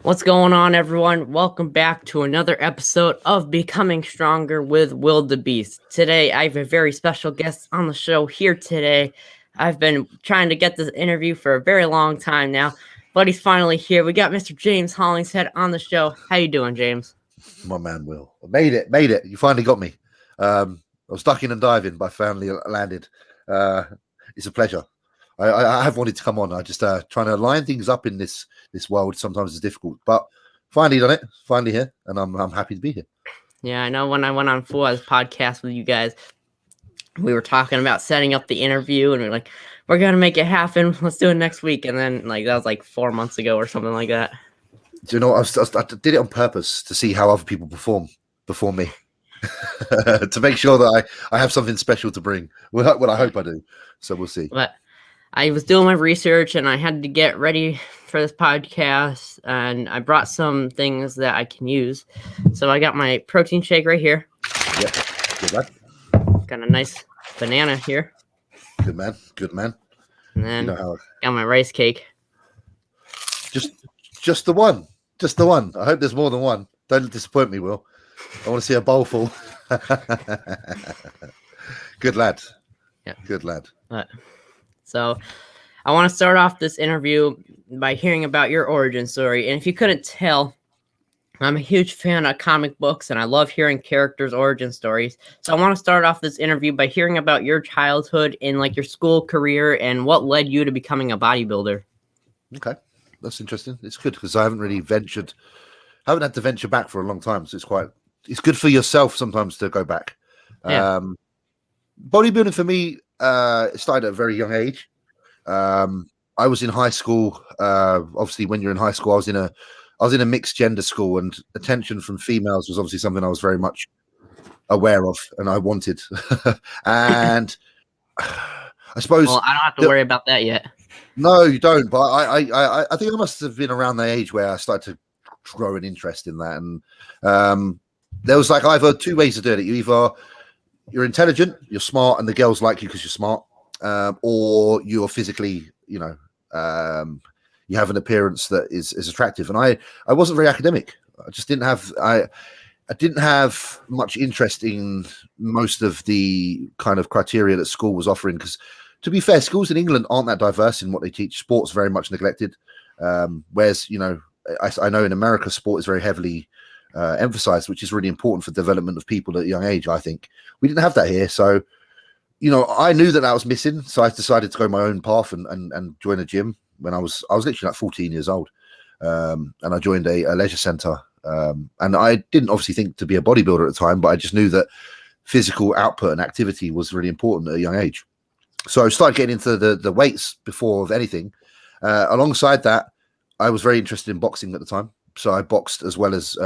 What's going on, everyone? Welcome back to another episode of Becoming Stronger with Will the Beast. Today, I have a very special guest on the show here today. I've been trying to get this interview for a very long time now, but he's finally here. We got Mr. James Hollingshead on the show. How you doing, James? My man, Will. Made it. You finally got me. I was ducking and diving, but finally landed. It's a pleasure. I have wanted to come on. I just trying to line things up in this world. Sometimes it's difficult, but finally done it. Finally here, and I'm happy to be here. Yeah, I know when I went on Fouad's podcast with you guys, we were talking about setting up the interview, and we were like, we're going to make it happen. Let's do it next week. And then that was like 4 months ago or something like that. Do you know, I did it on purpose to see how other people perform before me. To make sure that I have something special to bring. Well, I hope I do. So we'll see. But I was doing my research and I had to get ready for this podcast, and I brought some things that I can use. So I got my protein shake right here. Yep. Good man. Got a nice banana here. Good man. And then got my rice cake. Just the one. I hope there's more than one. Don't disappoint me, Will. I want to see a bowl full. Good lad. Yeah. Good lad. So I want to start off this interview by hearing about your origin story. And if you couldn't tell, I'm a huge fan of comic books, and I love hearing characters' origin stories. So I want to start off this interview by hearing about your childhood and your school career and what led you to becoming a bodybuilder. Okay. That's interesting. It's good because I haven't had to venture back for a long time. So it's good for yourself sometimes to go back. Yeah. Bodybuilding for me, it started at a very young age. I was in high school. Obviously, when you're in high school, I was in a mixed gender school, and attention from females was obviously something I was very much aware of and I wanted. And I suppose, well, I don't have to worry about that yet. No, you don't. But I think I must have been around the age where I started to grow an interest in that. And there was either two ways of doing it. You're intelligent, you're smart, and the girls like you because you're smart, or you're physically, you have an appearance that is attractive. And I wasn't very academic. I just didn't have I didn't have much interest in most of the kind of criteria that school was offering, because to be fair, schools in England aren't that diverse in what they teach. Sport's very much neglected. Whereas, I know in America, sport is very heavily emphasized, which is really important for development of people at a young age, I think. We didn't have that here. So, I knew that was missing. So I decided to go my own path and join a gym when I was literally 14 years old. And I joined a leisure center. And I didn't obviously think to be a bodybuilder at the time, but I just knew that physical output and activity was really important at a young age. So I started getting into the weights before anything. Alongside that, I was very interested in boxing at the time. So I boxed as well as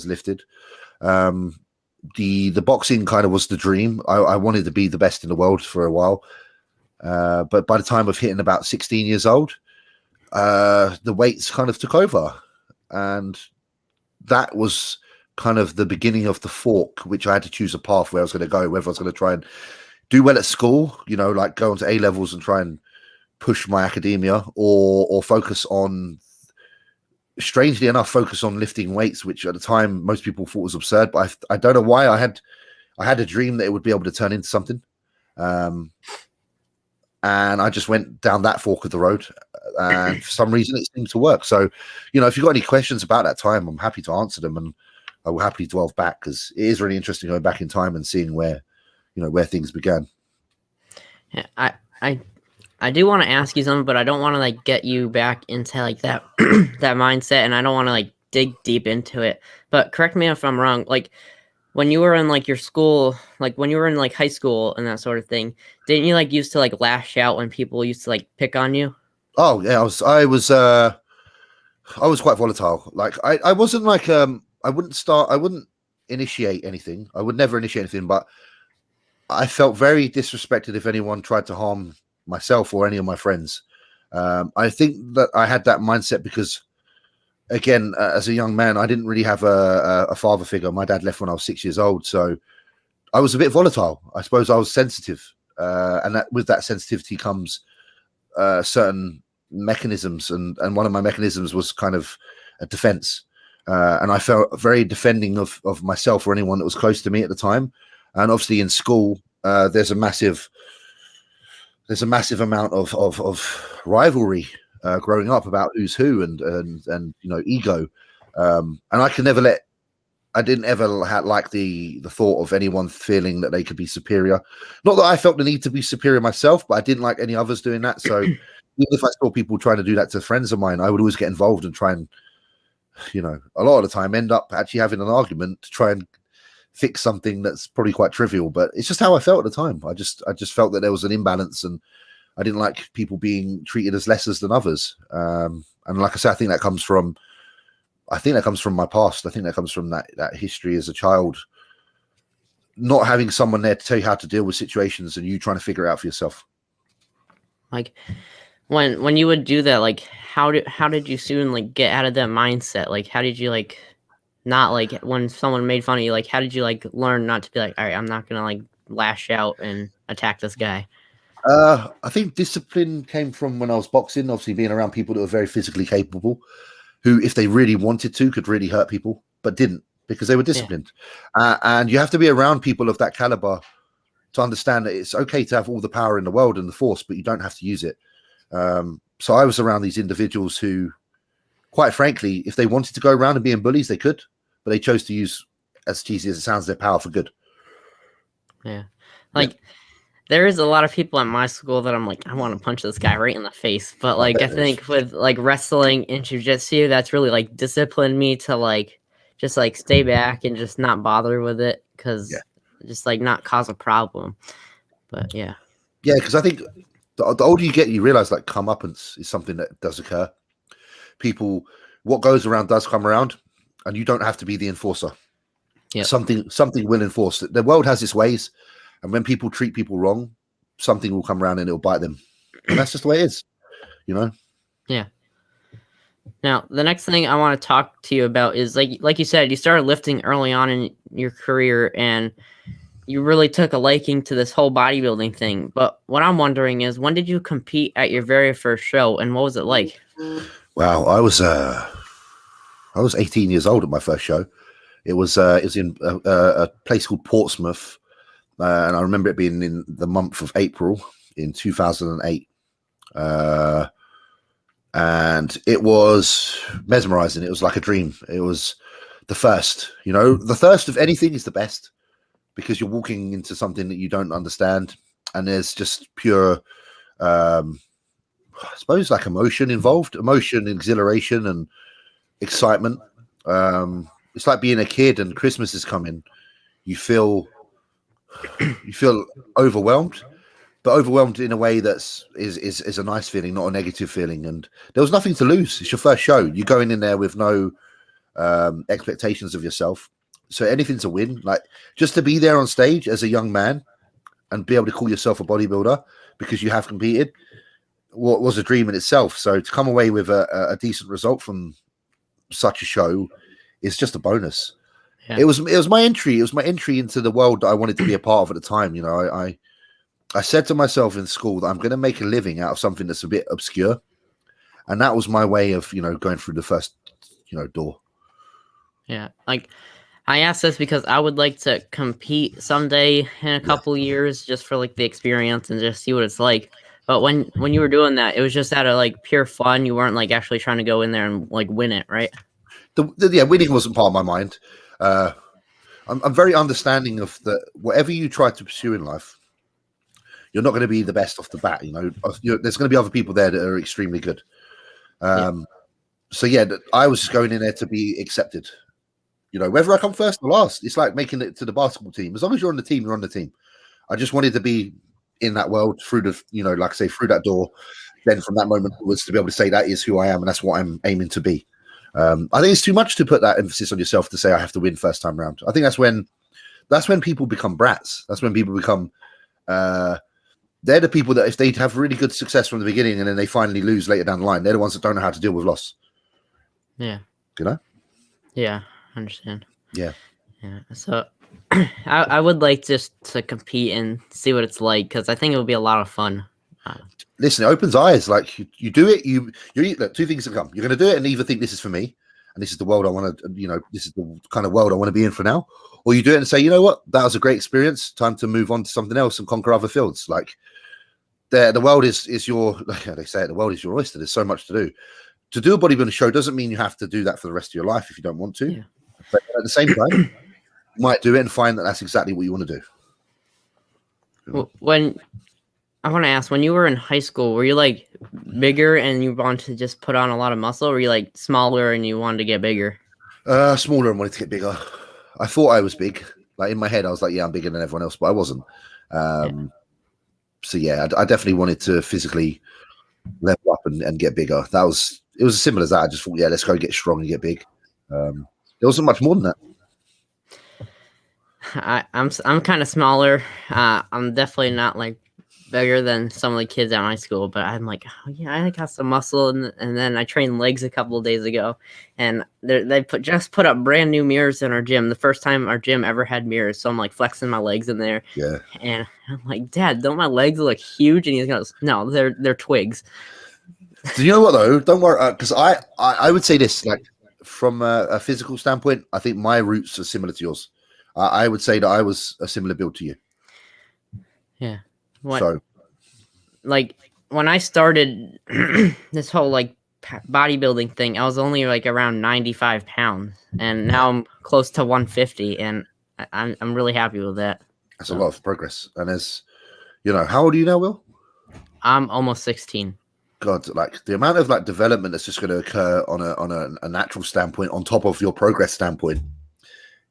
lifted. The boxing kind of was the dream. I wanted to be the best in the world for a while. But by the time of hitting about 16 years old, the weights kind of took over. And that was kind of the beginning of the fork, which I had to choose a path where I was going to go, whether I was going to try and do well at school, go into A levels and try and push my academia, or focus on, strangely enough, focus on lifting weights, which at the time most people thought was absurd. But I don't know why. I had a dream that it would be able to turn into something. And I just went down that fork of the road, and for some reason it seemed to work. So, if you've got any questions about that time, I'm happy to answer them, and I will happily delve back, because it is really interesting going back in time and seeing where things began. Yeah, I do want to ask you something, but I don't want to get you back into that that mindset, and I don't want to dig deep into it. But correct me if I'm wrong. When you were in your school, when you were in high school and that sort of thing, didn't you used to lash out when people used to pick on you? Oh yeah, I was quite volatile. I wasn't I wouldn't initiate anything. I would never initiate anything, but I felt very disrespected if anyone tried to harm myself or any of my friends. I think that I had that mindset because, again, as a young man, I didn't really have a father figure. My dad left when I was 6 years old, so I was a bit volatile. I suppose I was sensitive, and with that sensitivity comes certain mechanisms, and one of my mechanisms was kind of a defense. And I felt very defending of myself or anyone that was close to me at the time. And obviously in school, there's a massive amount of rivalry growing up about who's who and ego. And I didn't ever like the thought of anyone feeling that they could be superior. Not that I felt the need to be superior myself, but I didn't like any others doing that. So even if I saw people trying to do that to friends of mine, I would always get involved and try and, a lot of the time end up actually having an argument to try and fix something that's probably quite trivial. But it's just how I felt at the time. I just felt that there was an imbalance, and I didn't like people being treated as lessers than others. And like I said, I think that comes from my past. I think that comes from that history as a child, not having someone there to tell you how to deal with situations and you trying to figure it out for yourself. Like when you would do that, like how did you soon like get out of that mindset? Like how did you like not like when someone made fun of you, like how did you like learn not to be like, all right, I'm not gonna like lash out and attack this guy? I think discipline came from when I was boxing, obviously being around people that were very physically capable, who, if they really wanted to, could really hurt people, but didn't, because they were disciplined. Yeah. And you have to be around people of that caliber to understand that it's okay to have all the power in the world and the force, but you don't have to use it. So I was around these individuals who, quite frankly, if they wanted to go around and being bullies, they could, but they chose to use, as cheesy as it sounds, their power for good. Yeah. There is a lot of people at my school that I'm like, I want to punch this guy right in the face. But like, I think with like wrestling and jiu-jitsu, that's really like disciplined me to like, just like stay back and just not bother with it. Cause just like not cause a problem. But yeah. Yeah. Cause I think the older you get, you realize like comeuppance is something that does occur. What goes around does come around, and you don't have to be the enforcer. Yeah. Something will enforce it. The world has its ways. And when people treat people wrong, something will come around and it'll bite them. And that's just the way it is, Yeah. Now, the next thing I want to talk to you about is, like you said, you started lifting early on in your career, and you really took a liking to this whole bodybuilding thing. But what I'm wondering is, when did you compete at your very first show, and what was it like? Wow, I was 18 years old at my first show. It was in a place called Portsmouth. And I remember it being in the month of April in 2008. And it was mesmerizing. It was like a dream. It was the first, the thirst of anything is the best, because you're walking into something that you don't understand. And there's just pure, I suppose, like emotion involved, emotion, exhilaration, and excitement. It's like being a kid and Christmas is coming. You feel overwhelmed, but overwhelmed in a way is a nice feeling, not a negative feeling. And there was nothing to lose. It's your first show. You're going in there with no expectations of yourself, so anything to win. Like, just to be there on stage as a young man and be able to call yourself a bodybuilder because you have competed was a dream in itself. So to come away with a decent result from such a show is just a bonus. Yeah. It was my entry. It was my entry into the world that I wanted to be a part of at the time. I said to myself in school that I'm going to make a living out of something that's a bit obscure, and that was my way of going through the first door. Yeah, like I asked this because I would like to compete someday in a couple years, just for like the experience and just see what it's like. But when you were doing that, it was just out of like pure fun. You weren't like actually trying to go in there and like win it, right? Winning wasn't part of my mind. I'm very understanding of that. Whatever you try to pursue in life, you're not going to be the best off the bat. There's going to be other people there that are extremely good. So I was just going in there to be accepted. Whether I come first or last, it's like making it to the basketball team. As long as you're on the team, you're on the team. I just wanted to be in that world through like I say, through that door. Then from that moment was to be able to say that is who I am, and that's what I'm aiming to be. I think it's too much to put that emphasis on yourself to say I have to win first time round. I think that's when people become brats. That's when people become they're the people that if they have really good success from the beginning and then they finally lose later down the line, they're the ones that don't know how to deal with loss. Yeah. Yeah, I understand. Yeah. So I would like just to compete and see what it's like, because I think it would be a lot of fun. Listen, it opens eyes. Like you do it, look, two things that come. You're going to do it and either think this is for me, and this is the world I want to, this is the kind of world I want to be in for now. Or you do it and say, you know what, that was a great experience. Time to move on to something else and conquer other fields. Like the world is your, like they say, the world is your oyster. There's so much to do. To do a bodybuilding show doesn't mean you have to do that for the rest of your life if you don't want to. Yeah. But at the same time, you might do it and find that that's exactly what you want to do. When I want to ask, when you were in high school, were you like bigger and you wanted to just put on a lot of muscle, or were you like smaller and you wanted to get bigger? Smaller and wanted to get bigger. I thought I was big. Like in my head, I was like, yeah, I'm bigger than everyone else, but I wasn't. So yeah, I definitely wanted to physically level up and get bigger. It was as simple as that. I just thought, yeah, let's go get strong and get big. There wasn't much more than that. I'm kind of smaller. I'm definitely not like bigger than some of the kids at my school, but I'm like, oh yeah, I got some muscle, and then I trained legs a couple of days ago, and they just put up brand new mirrors in our gym. The first time our gym ever had mirrors, so I'm like flexing my legs in there. Yeah, and I'm like, Dad, don't my legs look huge? And he goes, no, they're twigs. Do you know what though? Don't worry, because I would say this, like from a physical standpoint, I think my roots are similar to yours. I would say that I was a similar build to you. Yeah. So, like when I started this whole like bodybuilding thing, I was only like around 95 pounds, and now I'm close to 150, and I'm really happy with that. That's a lot of progress. And as you know, how old are you now, Will? I'm almost 16. God, like the amount of like development that's just going to occur on a natural standpoint on top of your progress standpoint,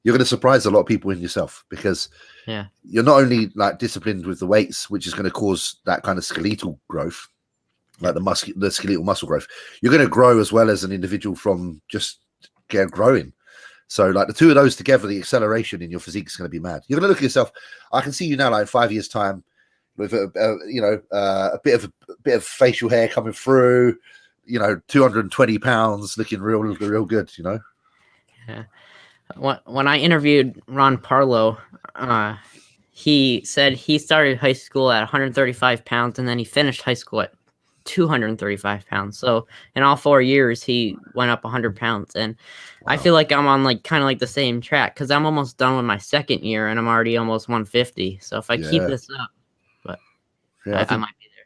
you're going to surprise a lot of people in yourself, because you're not only like disciplined with the weights, which is going to cause that kind of skeletal growth, like the skeletal muscle growth. You're going to grow as well as an individual from just growing. So like the two of those together, the acceleration in your physique is going to be mad. You're going to look at yourself. I can see you now, like in 5 years' time, with a bit of facial hair coming through, 220 pounds, looking real good, Yeah. When I interviewed Ron Parlow, he said he started high school at 135 pounds, and then he finished high school at 235 pounds. So in all 4 years, he went up 100 pounds. And wow. I feel like I'm on like kind of like the same track, because I'm almost done with my second year, and I'm already almost 150. So if I keep this up, but I might be there.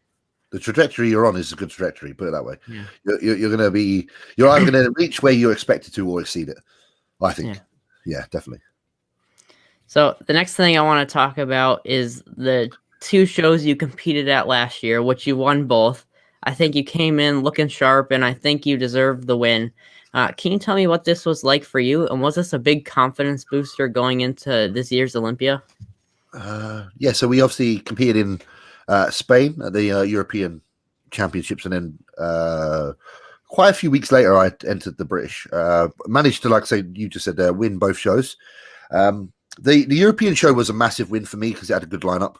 The trajectory you're on is a good trajectory, put it that way. Yeah. You're either going to reach where you're expected to or exceed it, I think. Yeah, definitely. So the next thing I want to talk about is the 2 shows you competed at last year, which you won both. I think you came in looking sharp, and I think you deserved the win. Can you tell me what this was like for you? And was this a big confidence booster going into this year's Olympia? Yeah, so we obviously competed in Spain at the European Championships, and then quite a few weeks later, I entered the British. Managed to, like say you just said there, win both shows. The European show was a massive win for me because it had a good lineup.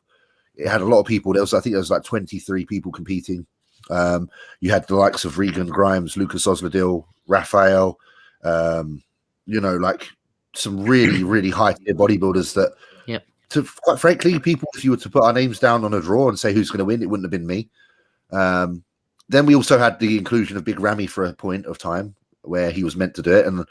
It had a lot of people. I think there was like 23 people competing. You had the likes of Regan Grimes, Lucas Osladil, Raphael, like some really, really high-tier bodybuilders that, quite frankly, people, if you were to put our names down on a draw and say who's going to win, it wouldn't have been me. Then we also had the inclusion of Big Ramy for a point of time where he was meant to do it. And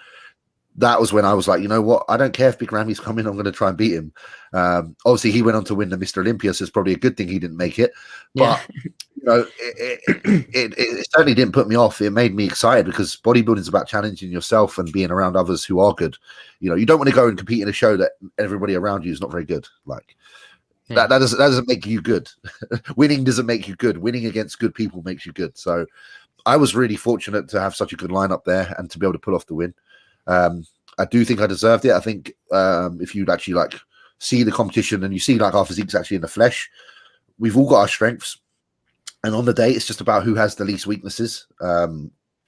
that was when I was like, you know what? I don't care if Big Ramy's coming. I'm going to try and beat him. Obviously, he went on to win the Mr. Olympia, so it's probably a good thing he didn't make it. But, it certainly didn't put me off. It made me excited because bodybuilding is about challenging yourself and being around others who are good. You don't want to go and compete in a show that everybody around you is not very good. Like, that doesn't make you good. Winning doesn't make you good. Winning against good people makes you good. So I was really fortunate to have such a good lineup there and to be able to pull off the win. I do think I deserved it. I think if you'd actually like see the competition and you see like our physiques actually in the flesh, we've all got our strengths. And on the day, it's just about who has the least weaknesses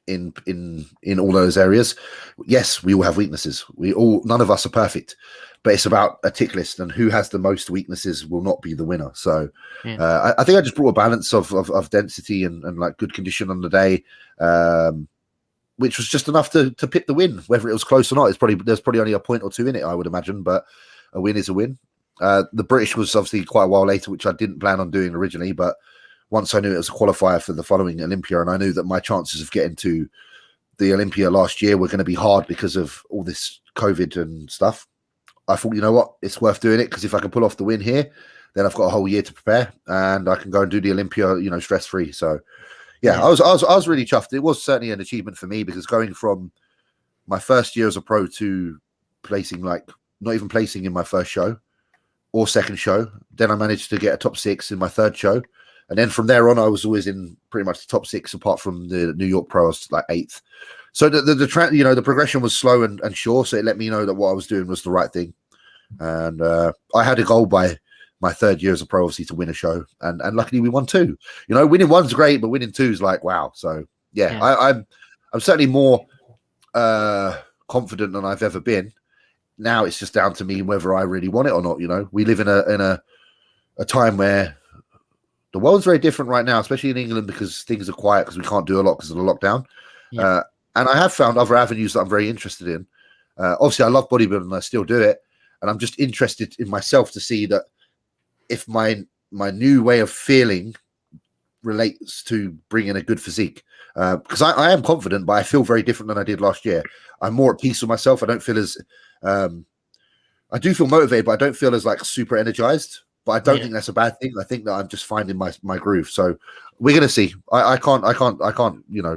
in all those areas. Yes, we all have weaknesses. None of us are perfect. But it's about a tick list, and who has the most weaknesses will not be the winner. So I think I just brought a balance of density and like good condition on the day, which was just enough to pick the win. Whether it was close or not, there's probably only a point or two in it, I would imagine. But a win is a win. The British was obviously quite a while later, which I didn't plan on doing originally. But once I knew it was a qualifier for the following Olympia, and I knew that my chances of getting to the Olympia last year were going to be hard because of all this COVID and stuff, I thought, you know what, it's worth doing it, because if I can pull off the win here, then I've got a whole year to prepare, and I can go and do the Olympia, stress free. So yeah, I was really chuffed. It was certainly an achievement for me, because going from my first year as a pro to placing, like not even placing in my first show or second show, then I managed to get a top 6 in my third show, and then from there on, I was always in pretty much the top 6, apart from the New York Pro, I was like 8th. So the progression was slow and sure. So it let me know that what I was doing was the right thing. And I had a goal by my third year as a pro, obviously, to win a show, and luckily we won 2. Winning 1's great, but winning 2 is like, wow. So yeah. I'm certainly more confident than I've ever been. Now it's just down to me whether I really want it or not. We live in a time where the world's very different right now, especially in England, because things are quiet because we can't do a lot because of the lockdown. Yeah. And I have found other avenues that I'm very interested in. Obviously, I love bodybuilding and I still do it. And I'm just interested in myself to see that if my new way of feeling relates to bringing a good physique. Because I am confident, but I feel very different than I did last year. I'm more at peace with myself. I don't feel as... I do feel motivated, but I don't feel as like super energized. But I don't think that's a bad thing. I think that I'm just finding my groove. So we're gonna see. I can't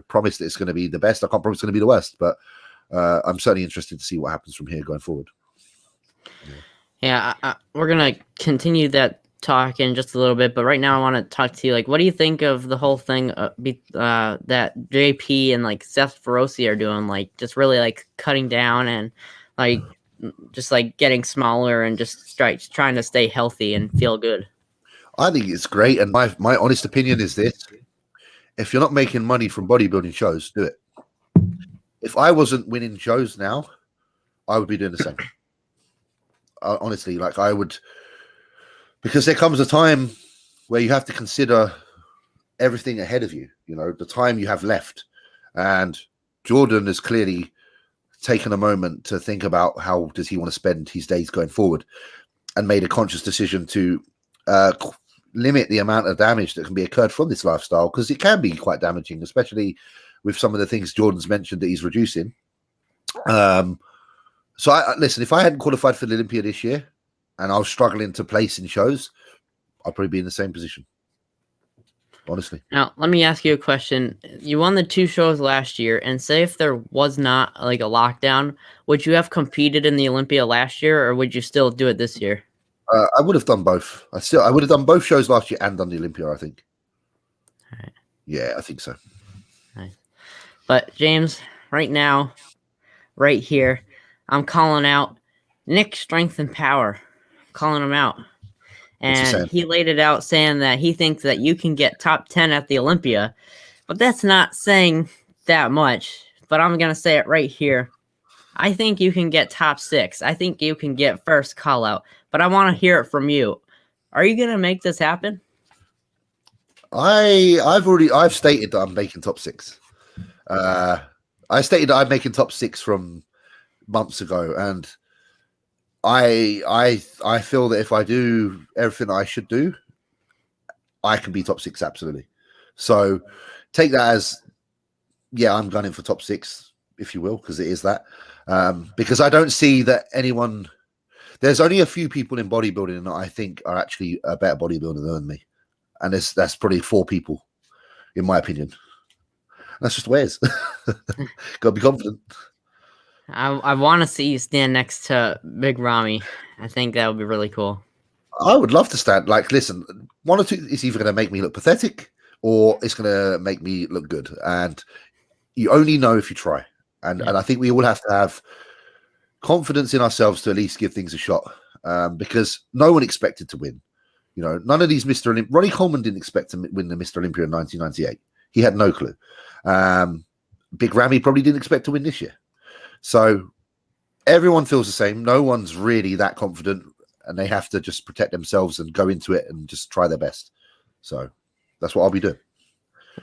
promise that it's gonna be the best. I can't promise it's gonna be the worst. But I'm certainly interested to see what happens from here going forward. Yeah, we're gonna continue that talk in just a little bit. But right now, I want to talk to you. Like, what do you think of the whole thing that JP and like Seth Feroci are doing? Like, just really like cutting down and like just like getting smaller and just trying to stay healthy and feel good. I think it's great, and my honest opinion is this: if you're not making money from bodybuilding shows, do it. If I wasn't winning shows now, I would be doing the same. Honestly, like I would, because there comes a time where you have to consider everything ahead of you, the time you have left. And Jordan has clearly taken a moment to think about how does he want to spend his days going forward, and made a conscious decision to limit the amount of damage that can be occurred from this lifestyle, because it can be quite damaging, especially with some of the things Jordan's mentioned that he's reducing. So listen, if I hadn't qualified for the Olympia this year and I was struggling to place in shows, I'd probably be in the same position, honestly. Now, let me ask you a question. You won the 2 shows last year, and say if there was not like a lockdown, would you have competed in the Olympia last year, or would you still do it this year? I would have done both. I would have done both shows last year and done the Olympia, I think. All right. Yeah, I think so. Nice. But James, right now, right here, I'm calling out Nick Strength and Power. I'm calling him out. And he laid it out saying that he thinks that you can get top 10 at the Olympia. But that's not saying that much. But I'm going to say it right here. I think you can get top 6. I think you can get first call out. But I want to hear it from you. Are you going to make this happen? I've stated that I'm making top 6. I stated that I'm making top 6 from months ago, and I feel that if I do everything that I should do, I can be top 6 absolutely. So take that as, yeah, I'm gunning for top 6, if you will, because it is that. Because I don't see that anyone. There's only a few people in bodybuilding that I think are actually a better bodybuilder than me, and that's probably 4 people, in my opinion. That's just the way it is. Got to be confident. I want to see you stand next to Big Ramy. I think that would be really cool. I would love to stand. Like, listen, one or two, it's either going to make me look pathetic or it's going to make me look good. And you only know if you try. And I think we all have to have confidence in ourselves to at least give things a shot. Because no one expected to win. None of these Mr. Olympia. Ronnie Coleman didn't expect to win the Mr. Olympia in 1998. He had no clue. Big Ramy probably didn't expect to win this year. So everyone feels the same. No one's really that confident, and they have to just protect themselves and go into it and just try their best. So that's what I'll be doing.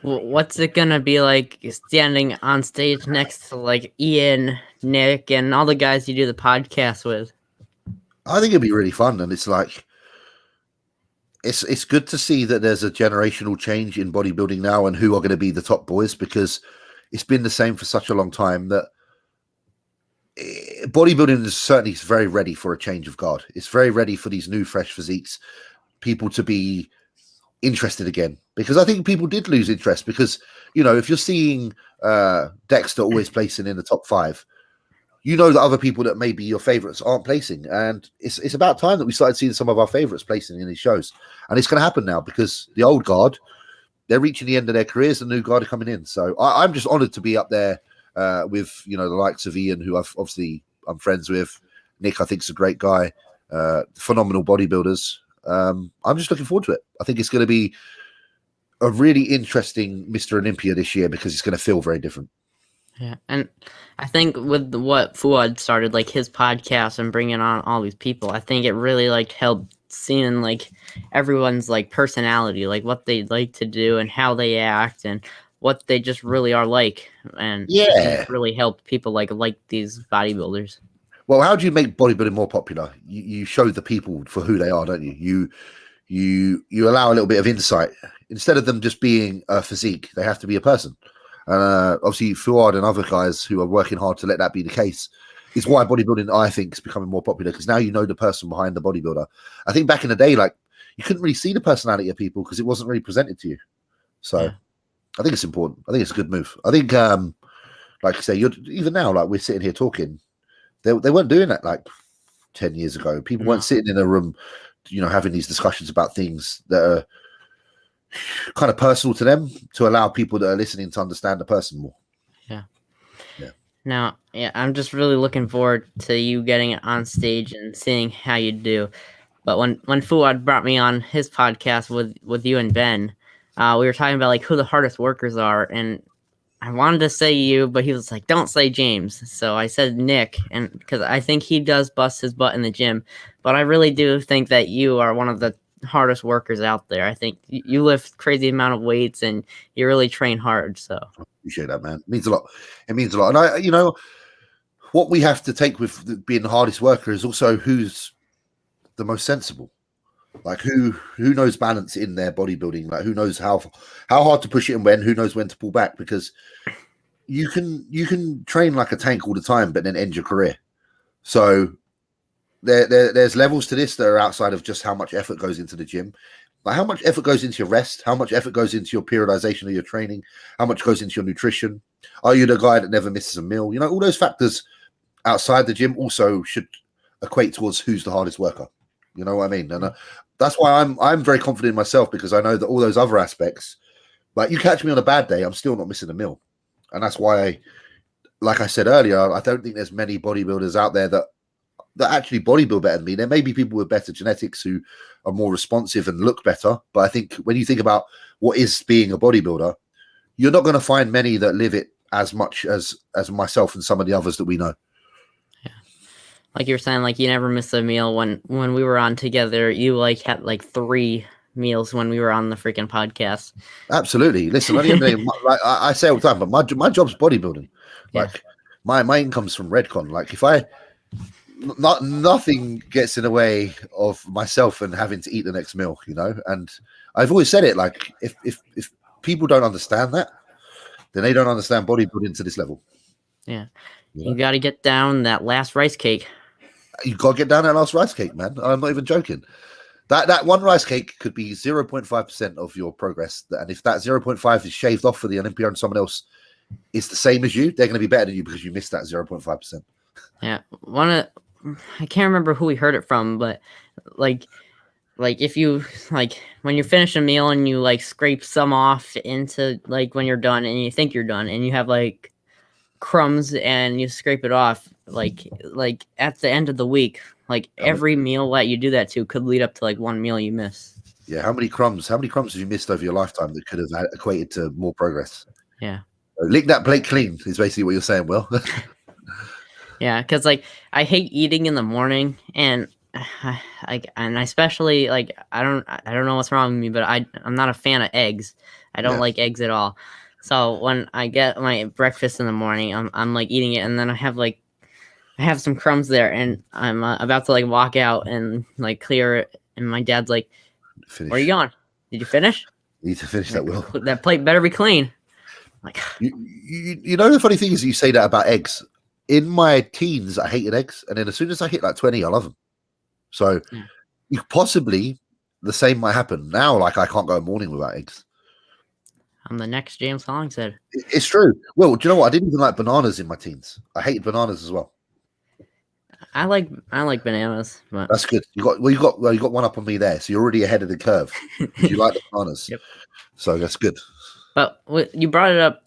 What's it going to be like standing on stage next to like Ian, Nick, and all the guys you do the podcast with? I think it'd be really fun. And it's like, it's good to see that there's a generational change in bodybuilding now and who are going to be the top boys, because it's been the same for such a long time that bodybuilding is certainly very ready for a change of guard. It's very ready for these new, fresh physiques, people to be interested again. Because I think people did lose interest because, you know, if you're seeing Dexter always placing in the top 5, you know that other people that maybe your favorites aren't placing. And it's about time that we started seeing some of our favorites placing in these shows. And it's going to happen now because the old guard, they're reaching the end of their careers, the new guard are coming in. So I'm just honored to be up there with, you know, the likes of Ian, who I'm friends with. Nick, I think, is a great guy. Phenomenal bodybuilders. I'm just looking forward to it. I think it's going to be a really interesting Mr. Olympia this year because it's going to feel very different. Yeah, and I think with what Fouad started, like his podcast and bringing on all these people, I think it really like helped seeing like everyone's like personality, like what they like to do and how they act and what they just really are like, and yeah, it really helped people like these bodybuilders. Well, how do you make bodybuilding more popular? You show the people for who they are, don't you? You allow a little bit of insight instead of them just being a physique. They have to be a person. Obviously, Fouad and other guys who are working hard to let that be the case is why bodybuilding, I think, is becoming more popular because now you know the person behind the bodybuilder. I think back in the day, like you couldn't really see the personality of people because it wasn't really presented to you. So yeah. I think it's important. I think it's a good move. I think, like I say, even now, like we're sitting here talking, they weren't doing that like 10 years ago. People weren't sitting in a room, you know, having these discussions about things that are kind of personal to them to allow people that are listening to understand the person more. Yeah. Now, I'm just really looking forward to you getting on stage and seeing how you do. But when Fouad brought me on his podcast with you and Ben, we were talking about like who the hardest workers are, and I wanted to say you, but he was like, "Don't say James." So I said Nick, and because I think he does bust his butt in the gym, but I really do think that you are one of the hardest workers out there. I think you lift crazy amount of weights and you really train hard. So I appreciate that, man. It means a lot. It means a lot. And you know, what we have to take with being the hardest worker is also who's the most sensible. Like who knows balance in their bodybuilding, like who knows how hard to push it and who knows when to pull back, because you can train like a tank all the time but then end your career. So there's levels to this that are outside of just how much effort goes into the gym. Like how much effort goes into your rest, how much effort goes into your periodization of your training, how much goes into your nutrition. Are you the guy that never misses a meal? You know, all those factors outside the gym also should equate towards who's the hardest worker. You know what I mean? And that's why I'm very confident in myself, because I know that all those other aspects, like you catch me on a bad day, I'm still not missing a meal. And that's why, like I said earlier, I don't think there's many bodybuilders out there that actually bodybuild better than me. There may be people with better genetics who are more responsive and look better. But I think when you think about what is being a bodybuilder, you're not going to find many that live it as much as myself and some of the others that we know. Like you were saying, like you never miss a meal. When we were on together, you like had like 3 meals when we were on the freaking podcast. Absolutely. Listen, at the end of the day, like I say all the time, but my job's bodybuilding. Like my income's from Redcon. Like if nothing gets in the way of myself and having to eat the next meal, you know. And I've always said it, like if people don't understand that, then they don't understand bodybuilding to this level. Yeah, you got to get down that last rice cake. You got to get down that last rice cake, man. I'm not even joking. That one rice cake could be 0.5% of your progress. And if that 0.5 is shaved off for the Olympia and someone else is the same as you, they're going to be better than you because you missed that 0.5%. Yeah. I can't remember who we heard it from, but like if you like when you finish a meal and you like scrape some off into like when you're done and you think you're done and you have like crumbs and you scrape it off, like at the end of the week, like every meal that you do that to could lead up to like one meal you miss. Yeah, how many crumbs have you missed over your lifetime that could have equated to more progress? Yeah, lick that plate clean is basically what you're saying, Will. Yeah, because like I hate eating in the morning, and and especially like I don't know what's wrong with me, but I'm not a fan of eggs. I don't like eggs at all. So when I get my breakfast in the morning, I'm like eating it, and then I have some crumbs there, and I'm about to like walk out and like clear it, and my dad's like, "Finish. Where are you going? Did you finish? You need to finish that, Will. That plate better be clean." Like, You know, the funny thing is, you say that about eggs. In my teens, I hated eggs, and then as soon as I hit like 20, I love them. So yeah. you possibly the same might happen now. Like I can't go a morning without eggs. I'm the next James Hollingshead. It's true. Well, do you know what? I didn't even like bananas in my teens. I hated bananas as well. I like bananas, but That's good. You got one up on me there. So you're already ahead of the curve. You like the bananas, yep. so that's good. But you brought it up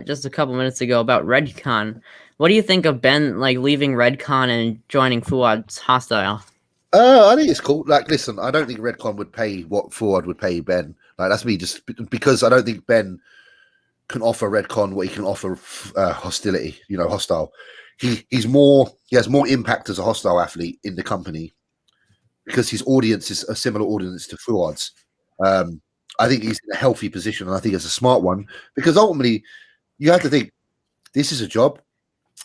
just a couple minutes ago about Redcon. What do you think of Ben like leaving Redcon and joining Fouad's Hostile? I think it's cool. Like, listen, I don't think Redcon would pay what Fouad would pay Ben. Like, that's me, just because I don't think Ben can offer Redcon what he can offer Hostility. You know, Hostile. He has more impact as a Hostile athlete in the company because his audience is a similar audience to Fouad's. I think he's in a healthy position, and I think it's a smart one because ultimately you have to think this is a job.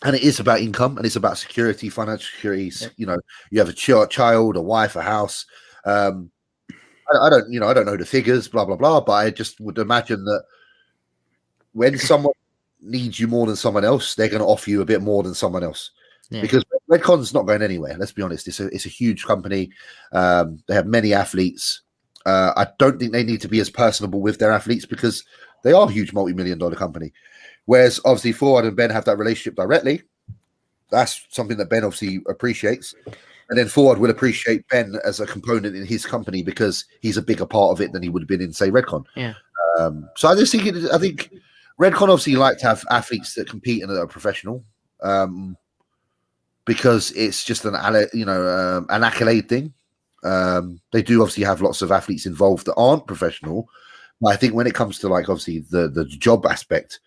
And it is about income, and it's about security, financial security. Yep. You know, you have a child, a wife, a house. I don't know the figures, blah blah blah. But I just would imagine that when someone needs you more than someone else, they're going to offer you a bit more than someone else. Yeah. Because Redcon's not going anywhere. Let's be honest. It's a huge company. They have many athletes. I don't think they need to be as personable with their athletes because they are a huge multi-million-dollar company. Whereas obviously Fouad and Ben have that relationship directly. That's something that Ben obviously appreciates. And then Fouad will appreciate Ben as a component in his company because he's a bigger part of it than he would have been in, say, Redcon. Yeah. So I just think I think Redcon obviously like to have athletes that compete and are professional because it's just an accolade thing. They do obviously have lots of athletes involved that aren't professional. But I think when it comes to like obviously the job aspect,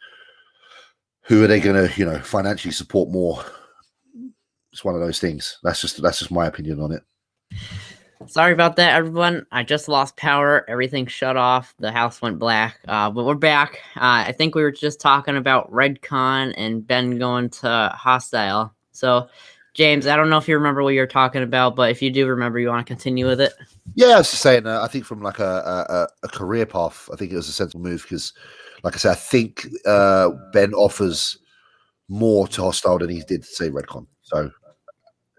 who are they going to, financially support more? It's one of those things. That's just my opinion on it. Sorry about that, everyone. I just lost power. Everything shut off. The house went black. But we're back. I think we were just talking about Redcon and Ben going to Hosstile. So, James, I don't know if you remember what you were talking about, but if you do remember, you want to continue with it? Yeah, I was just saying. I think from like a career path, I think it was a sensible move because, like I said, I think Ben offers more to Hosstile than he did to say Redcon. So,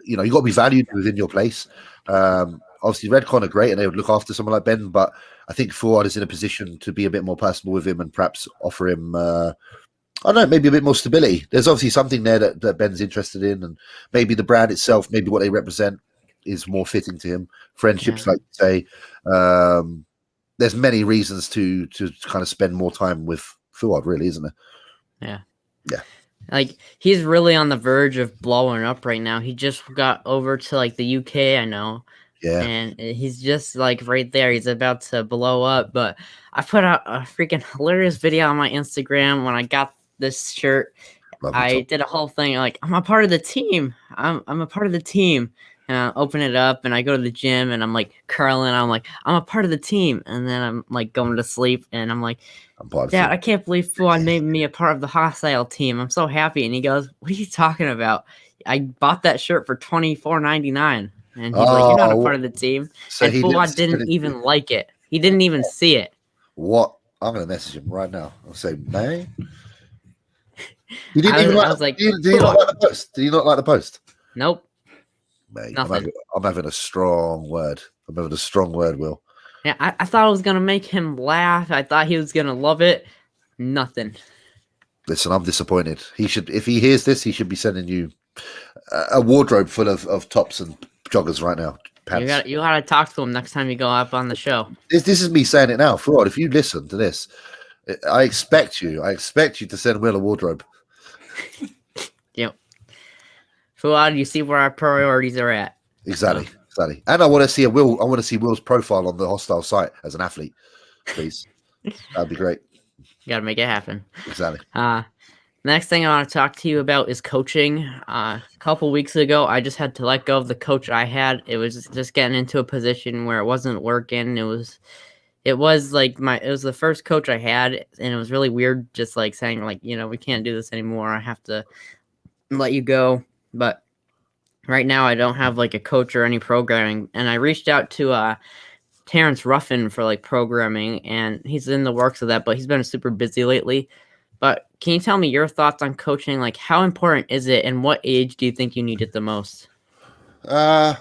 you got to be valued within your place. Obviously, Redcon are great and they would look after someone like Ben, but I think Fouad is in a position to be a bit more personal with him and perhaps offer him, I don't know, maybe a bit more stability. There's obviously something there that Ben's interested in, and maybe the brand itself, maybe what they represent is more fitting to him. Friendships, like you say. There's many reasons to kind of spend more time with Fouad, really, isn't there? Yeah. Yeah. Like, he's really on the verge of blowing up right now. He just got over to, like, the UK, I know. Yeah. And he's just, like, right there. He's about to blow up. But I put out a freaking hilarious video on my Instagram when I got this shirt. I did a whole thing, like, I'm a part of the team. I'm a part of the team. And I open it up, and I go to the gym, and I'm, like, curling. I'm like, I'm a part of the team. And then I'm, like, going to sleep, and I'm like, Dad, I can't believe Fouad made me a part of the Hosstile team. I'm so happy. And he goes, what are you talking about? I bought that shirt for $24.99. And he's like, you're not a part of the team. So and Fouad didn't even like it. He didn't even see it. What? I'm going to message him right now. I'll say, man. He didn't even like, I was like, did he not like the post? Did he not like the post? Nope. Mate, I'm having a strong word. I'm having a strong word, Will. Yeah, I thought I was going to make him laugh. I thought he was going to love it. Nothing. Listen, I'm disappointed. He should, if he hears this, he should be sending you a wardrobe full of tops and joggers right now. Pants. You gotta talk to him next time you go up on the show. This is me saying it now. Fouad, if you listen to this, I expect you to send Will a wardrobe. Yep. Fouad, you see where our priorities are at. Exactly. And I want to see Will's profile on the Hosstile site as an athlete, please. That'd be great. You gotta make it happen. Exactly. Next thing I want to talk to you about is coaching. A couple weeks ago, I just had to let go of the coach I had. It was just getting into a position where it wasn't working. It was the first coach I had, and it was really weird just like saying like, we can't do this anymore. I have to let you go. But right now I don't have like a coach or any programming. And I reached out to Terrence Ruffin for like programming, and he's in the works of that, but he's been super busy lately. But can you tell me your thoughts on coaching? Like, how important is it, and what age do you think you need it the most? I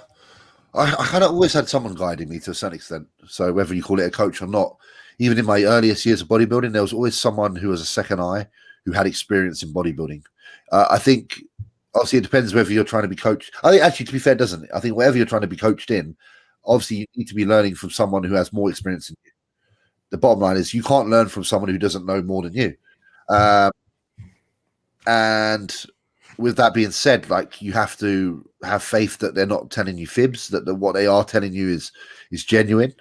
kind of always had someone guiding me to a certain extent. So whether you call it a coach or not, even in my earliest years of bodybuilding, there was always someone who was a second eye who had experience in bodybuilding. I think obviously it depends whether you're trying to be coached. I think actually, to be fair, doesn't it? I think whatever you're trying to be coached in, obviously you need to be learning from someone who has more experience than you. The bottom line is you can't learn from someone who doesn't know more than you. And with that being said, like you have to have faith that they're not telling you fibs, that what they are telling you is genuine.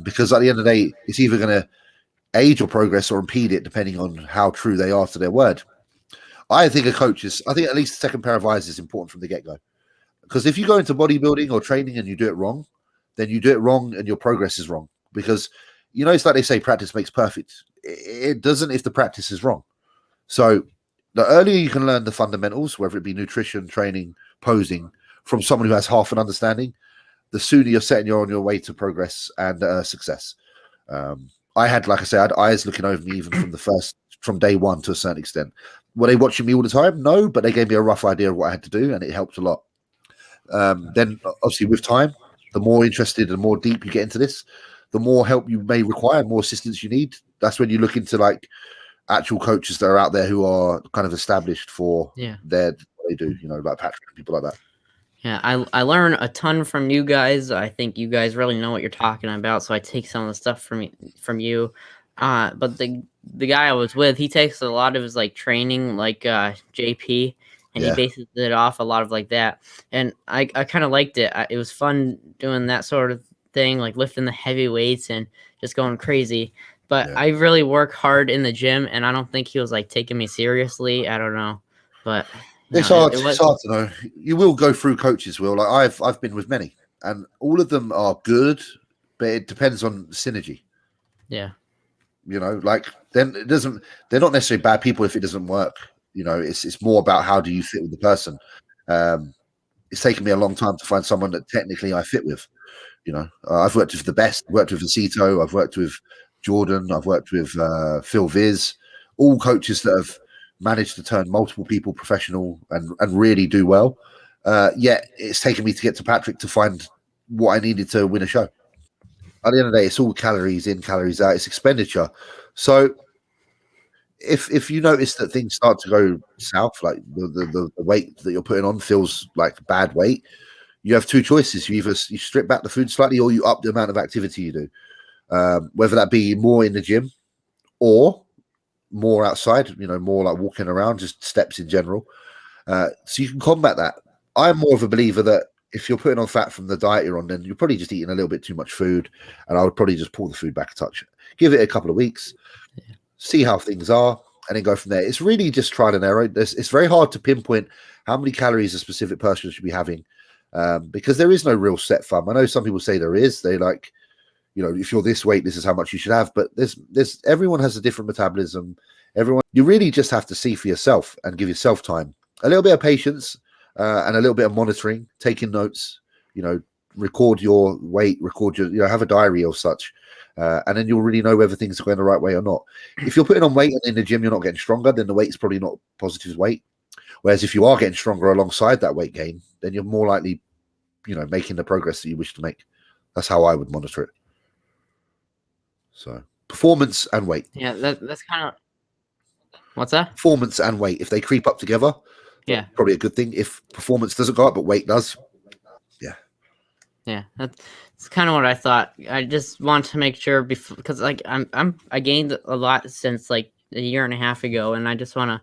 Because at the end of the day, it's either going to aid your progress or impede it, depending on how true they are to their word. I think a coach is, I think at least a second pair of eyes is important from the get-go. Because if you go into bodybuilding or training and you do it wrong, then you do it wrong and your progress is wrong. Because, you know, it's like they say practice makes perfect. It doesn't if the practice is wrong. So the earlier you can learn the fundamentals, whether it be nutrition, training, posing, from someone who has half an understanding, the sooner you're setting you on your way to progress and success. I had, like I said, I had eyes looking over me even from day one to a certain extent. Were they watching me all the time? No, but they gave me a rough idea of what I had to do, and it helped a lot. Then, obviously, with time, the more interested and more deep you get into this, the more help you may require, more assistance you need. That's when you look into like actual coaches that are out there who are kind of established for what they do, you know, like Patrick and people like that. Yeah, I learn a ton from you guys. I think you guys really know what you're talking about, so I take some of the stuff from you. But the guy I was with, he takes a lot of his like training, like JP, and he bases it off a lot of like that. And I kind of liked it. It was fun doing that sort of thing, like lifting the heavy weights and just going crazy. But I really work hard in the gym, and I don't think he was like taking me seriously. I don't know, but it's hard. It's hard to know. You will go through coaches, Will. Like I've been with many, and all of them are good, but it depends on synergy. Yeah. You know, like then it doesn't. They're not necessarily bad people if it doesn't work. You know, it's more about how do you fit with the person. It's taken me a long time to find someone that technically I fit with. You know, I've worked with the best. I've worked with Vacito. I've worked with Jordan. I've worked with Phil Viz. All coaches that have managed to turn multiple people professional and really do well. Yet it's taken me to get to Patrick to find what I needed to win a show. At the end of the day, it's all calories in, calories out. It's expenditure. So if you notice that things start to go south, like the weight that you're putting on feels like bad weight, you have two choices. You strip back the food slightly, or you up the amount of activity you do. Whether that be more in the gym or more outside, you know, more like walking around, just steps in general. So you can combat that. I'm more of a believer that if you're putting on fat from the diet you're on, then you're probably just eating a little bit too much food. And I would probably just pull the food back a touch. Give it a couple of weeks, see how things are, and then go from there. It's really just trial and error. It's very hard to pinpoint how many calories a specific person should be having because there is no real set thumb. I know some people say there is. They like, you know, if you're this weight, this is how much you should have. But there's everyone has a different metabolism. You really just have to see for yourself and give yourself time, a little bit of patience, and a little bit of monitoring, taking notes. You know, record your weight, record your, you know, have a diary or such, and then you'll really know whether things are going the right way or not. If you're putting on weight and in the gym you're not getting stronger, then the weight's probably not positive weight. Whereas if you are getting stronger alongside that weight gain, then you're more likely, you know, making the progress that you wish to make. That's how I would monitor it. So performance and weight. Yeah, that's kind of. What's that? Performance and weight. If they creep up together, yeah, probably a good thing. If performance doesn't go up but weight does, yeah, that's kind of what I thought. I just want to make sure because like I gained a lot since like a year and a half ago, and I just want to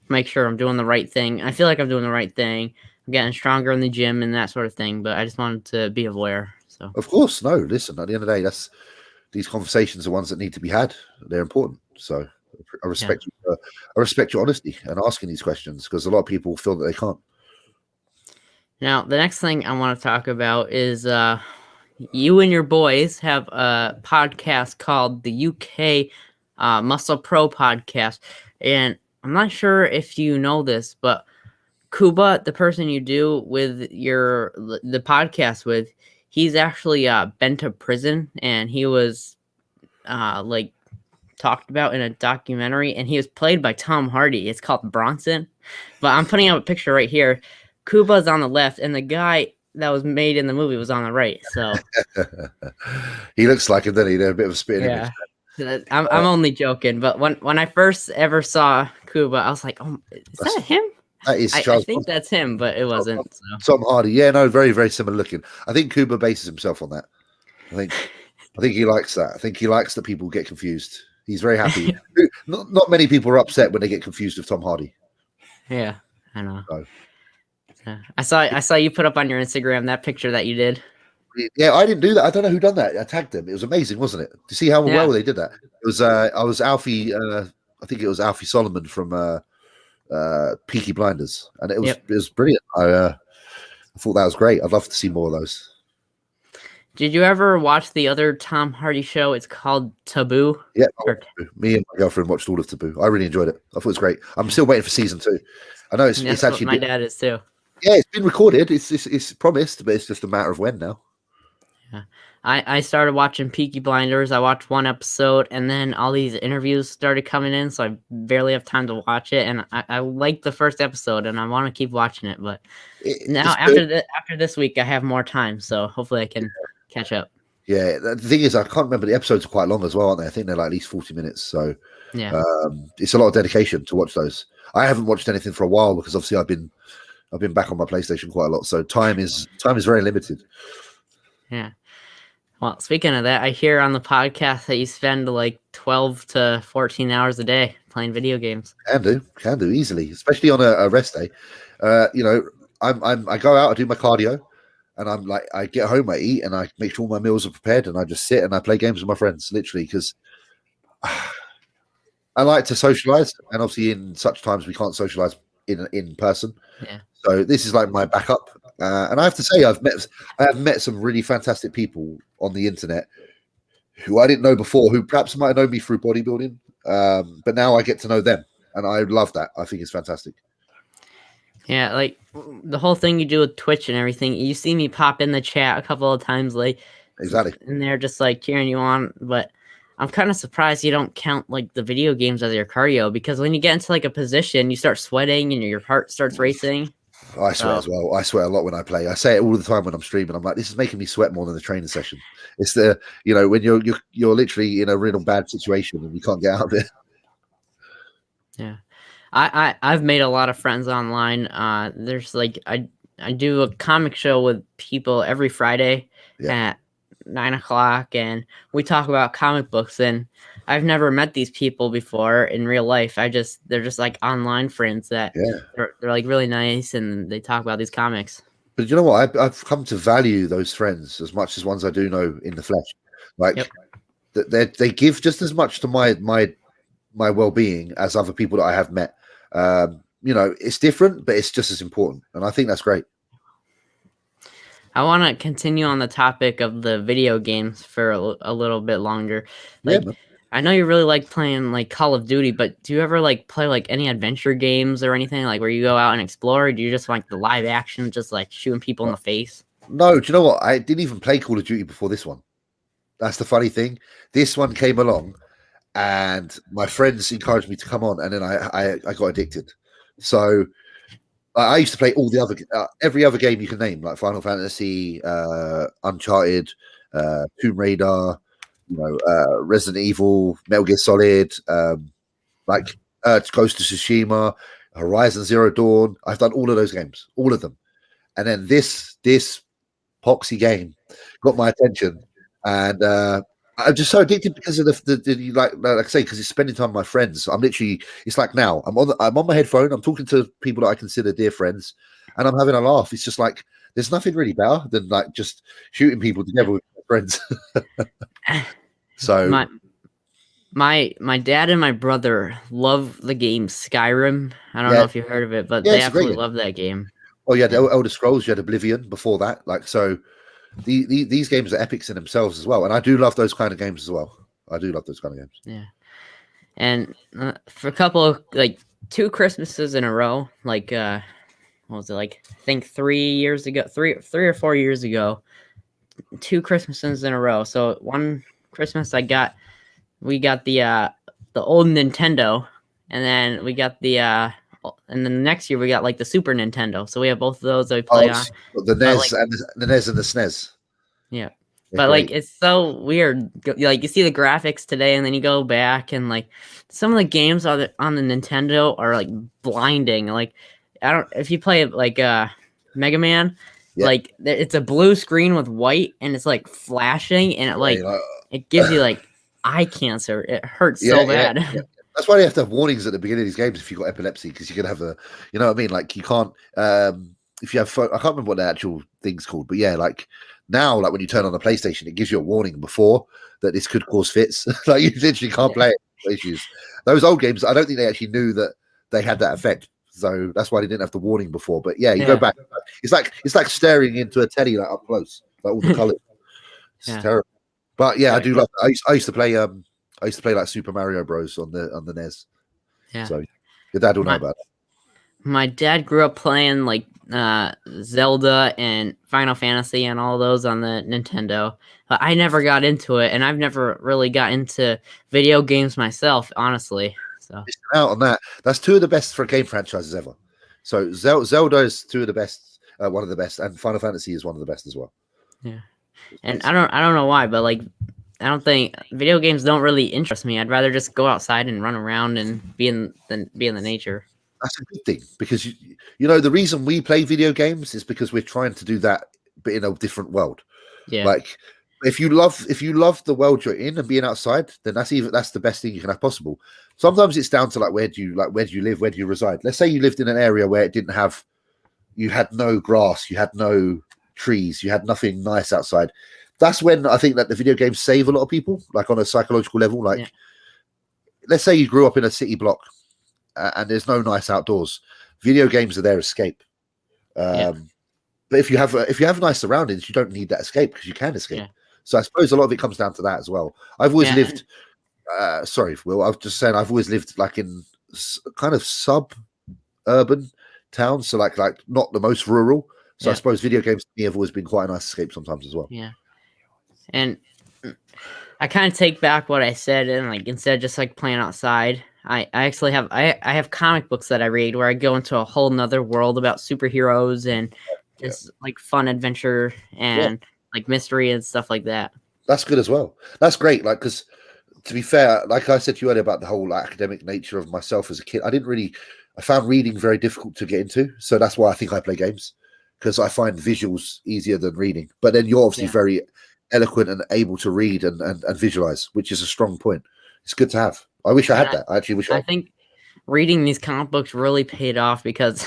make sure I'm doing the right thing. I feel like I'm doing the right thing. I'm getting stronger in the gym and that sort of thing. But I just wanted to be aware. So of course, no. Listen, at the end of the day, these conversations are ones that need to be had. They're important. So I respect I respect your honesty and asking these questions because a lot of people feel that they can't. Now, the next thing I want to talk about is you and your boys have a podcast called the UK Muscle Pro Podcast. And I'm not sure if you know this, but Kuba, the person you do with the podcast with, he's actually been to prison, and he was like talked about in a documentary, and he was played by Tom Hardy. It's called Bronson, but I'm putting up a picture right here. Cuba's on the left, and the guy that was made in the movie was on the right. So he looks like him, doesn't he? They're a bit of a spitting image. I'm only joking, but when I first ever saw Cuba, I was like, "Oh, is that him?" That is I think that's him, but it wasn't. So. Tom Hardy, yeah, no, very, very similar looking. I think Cuba bases himself on that. I think he likes that. I think he likes that people get confused. He's very happy. Not many people are upset when they get confused with Tom Hardy. Yeah, I know. So. I saw you put up on your Instagram that picture that you did. Yeah, I didn't do that. I don't know who done that. I tagged them. It was amazing, wasn't it? To see how well they did that. It was I was Alfie. I think it was Alfie Solomon from Peaky Blinders, and it was brilliant. I thought that was great. I'd love to see more of those. Did you ever watch the other Tom Hardy show? It's called Taboo. Yeah, me and my girlfriend watched all of Taboo. I really enjoyed it. I thought it was great. I'm still waiting for season 2. I know it's actually my dad is too. Yeah, it's been recorded. It's promised, but it's just a matter of when now. Yeah, I started watching Peaky Blinders. I watched one episode, and then all these interviews started coming in, so I barely have time to watch it. And I liked the first episode, and I want to keep watching it. But now after this week, I have more time, so hopefully I can catch up. Yeah, the thing is, I can't remember. The episodes are quite long as well, aren't they? I think they're like at least 40 minutes. So yeah, it's a lot of dedication to watch those. I haven't watched anything for a while because obviously I've been back on my PlayStation quite a lot, so time is very limited. Yeah. Well, speaking of that, I hear on the podcast that you spend like 12 to 14 hours a day playing video games. Can do easily, especially on a rest day. You know, I go out, I do my cardio, and I'm like, I get home, I eat, and I make sure all my meals are prepared, and I just sit and I play games with my friends, literally, because I like to socialize, and obviously in such times we can't socialize in person. Yeah. So this is like my backup, and I have to say I have met some really fantastic people on the internet who I didn't know before, who perhaps might have known me through bodybuilding, but now I get to know them, and I love that. I think it's fantastic. Yeah, like the whole thing you do with Twitch and everything. You see me pop in the chat a couple of times, like exactly, and they're just like cheering you on, but I'm kind of surprised you don't count like the video games as your cardio, because when you get into like a position, you start sweating and your heart starts racing. I sweat as well. I sweat a lot when I play. I say it all the time when I'm streaming. I'm like, this is making me sweat more than the training session. It's when you're literally in a real bad situation and you can't get out of it. Yeah, I've made a lot of friends online. There's like I do a comic show with people every Friday at 9:00, and we talk about comic books. And I've never met these people before in real life. They're just like online friends that they're like really nice, and they talk about these comics. But you know what? I've come to value those friends as much as ones I do know in the flesh. Like they give just as much to my well-being as other people that I have met. It's different, but it's just as important, and I think that's great. I want to continue on the topic of the video games for a little bit longer. Like, I know you really like playing like Call of Duty, but do you ever like play like any adventure games or anything, like where you go out and explore? Or do you just like the live action, just like shooting people in the face? No, do you know what? I didn't even play Call of Duty before this one. That's the funny thing. This one came along, and my friends encouraged me to come on, and then I got addicted. So I used to play all the other every other game you can name, like Final Fantasy, Uncharted, Tomb Raider, Resident Evil, Metal Gear Solid, Ghost of Tsushima, Horizon Zero Dawn. I've done all of those games, all of them, and then this poxy game got my attention, and I'm just so addicted because of the like I say, because it's spending time with my friends. I'm literally, it's like now I'm on my headphone. I'm talking to people that I consider dear friends, and I'm having a laugh. It's just like there's nothing really better than like just shooting people together with my friends. So my dad and my brother love the game Skyrim. I don't know if you heard of it, but they absolutely love that game. Oh yeah, the Elder Scrolls. You had Oblivion before that, like so. These games are epics in themselves as well, and I do love those kind of games as well. I do love those kind of games. Yeah, and for a couple of like 2 Christmases in a row, like what was it, like I think 3 years ago, three or 4 years ago, 2 Christmases in a row. So one Christmas we got the old Nintendo, and then we got and then the next year we got like the Super Nintendo. So we have both of those that we play on. The NES and the NES and the SNES. Yeah. They're But great. like it's so weird. Like you see the graphics today, and then you go back and like some of the games on the Nintendo are like blinding. Like I don't if you play like Mega Man, like it's a blue screen with white, and it's like flashing, and it gives you like eye cancer. It hurts so bad. That's why they have to have warnings at the beginning of these games if you've got epilepsy, because you can have you know what I mean? Like you can't, if you have, I can't remember what the actual thing's called, but yeah, like now, like when you turn on the PlayStation, it gives you a warning before that this could cause fits. Like you literally can't play it for issues. Those old games, I don't think they actually knew that they had that effect. So that's why they didn't have the warning before. But yeah, you go back. It's like staring into a teddy like up close, like all the colors. It's terrible. But yeah, I do love. I used to play. I used to play like Super Mario Bros on the NES. Yeah. So your dad will know about it. My dad grew up playing like Zelda and Final Fantasy and all those on the Nintendo. But I never got into it, and I've never really got into video games myself, honestly. So out on that. That's two of the best for game franchises ever. So Zelda is two of the best, one of the best, and Final Fantasy is one of the best as well. Yeah, and I don't know why, but like I don't think video games don't really interest me. I'd rather just go outside and run around and be in the nature. That's a good thing, because you know the reason we play video games is because we're trying to do that, but in a different world. Yeah. Like if you love the world you're in and being outside, then that's the best thing you can have possible. Sometimes it's down to like where do you live, where do you reside? Let's say you lived in an area where you had no grass, you had no trees, you had nothing nice outside. That's when I think that the video games save a lot of people, like on a psychological level. Like, let's say you grew up in a city block and there's no nice outdoors. Video games are their escape. But if you have nice surroundings, you don't need that escape because you can escape. Yeah. So I suppose a lot of it comes down to that as well. I've always lived. Sorry, Will. I was just saying I've always lived like in kind of suburban towns, so like not the most rural. So I suppose video games to me have always been quite a nice escape sometimes as well. Yeah. And I kind of take back what I said, and like instead of just like playing outside, I actually have I have comic books that I read where I go into a whole nother world about superheroes and just like fun adventure and like mystery and stuff like that. That's good as well. That's great. Like, because to be fair, like I said to you earlier about the whole academic nature of myself as a kid, I found reading very difficult to get into. So that's why I think I play games, because I find visuals easier than reading. But then you're obviously very eloquent and able to read and visualize, which is a strong point. It's good to have. I wish I had that. I actually wish I think reading these comic books really paid off, because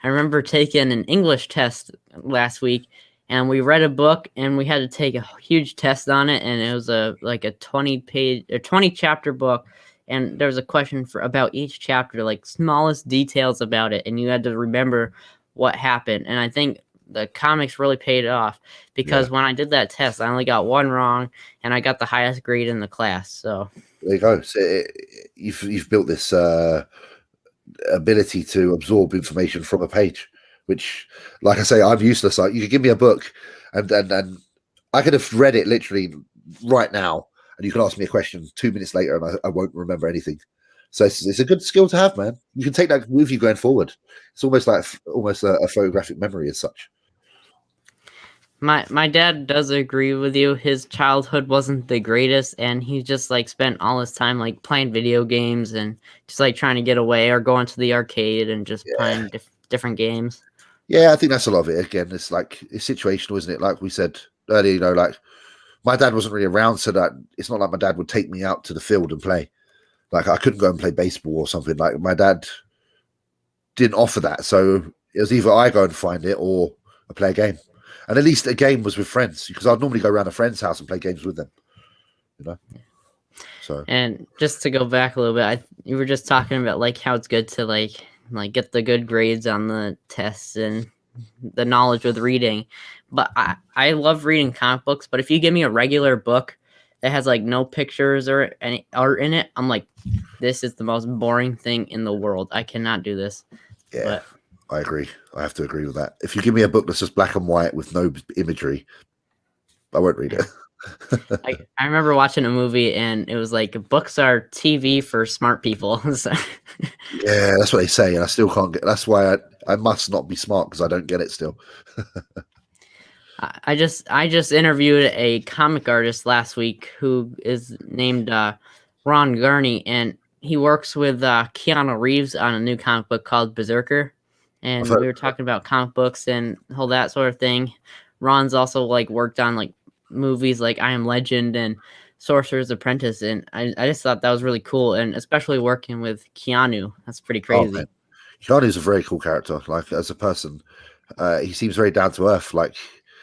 I remember taking an English test last week, and we read a book and we had to take a huge test on it, and it was a 20 chapter book, and there was a question about each chapter, like smallest details about it, and you had to remember what happened. And I think the comics really paid off, because when I did that test, I only got one wrong, and I got the highest grade in the class. So there you go. So you've built this ability to absorb information from a page, which, like I say, I'm useless. Like, you could give me a book and I could have read it literally right now, and you can ask me a question 2 minutes later and I won't remember anything. So it's a good skill to have, man. You can take that with you going forward. It's almost like a photographic memory as such. My dad does agree with you. His childhood wasn't the greatest, and he just like spent all his time like playing video games and just like trying to get away or going to the arcade and just playing different games. Yeah, I think that's a lot of it. Again, it's like it's situational, isn't it? Like we said earlier, you know, like my dad wasn't really around, so that it's not like my dad would take me out to the field and play. Like I couldn't go and play baseball or something. Like my dad didn't offer that, so it was either I go and find it or I play a game. And at least a game was with friends, because I'd normally go around a friend's house and play games with them, you know. So, and just to go back a little bit, you were just talking about like how it's good to like get the good grades on the tests and the knowledge with reading. But I love reading comic books. But if you give me a regular book that has like no pictures or any art in it, I'm like, this is the most boring thing in the world. I cannot do this. Yeah. But I agree. I have to agree with that. If you give me a book that's just black and white with no imagery, I won't read it. I remember watching a movie and it was like books are TV for smart people. So, Yeah, that's what they say, and I still can't get. That's why I must not be smart because I don't get it still. I just interviewed a comic artist last week who is named Ron Gurney, and he works with Keanu Reeves on a new comic book called Berserker. I've And heard, we were talking about comic books and all that sort of thing. Ron's also like worked on like movies like I Am Legend and Sorcerer's Apprentice, and I just thought that was really cool, and especially working with Keanu, that's pretty oh crazy. man, Keanu's a very cool character. Like as a person, he seems very down to earth. Like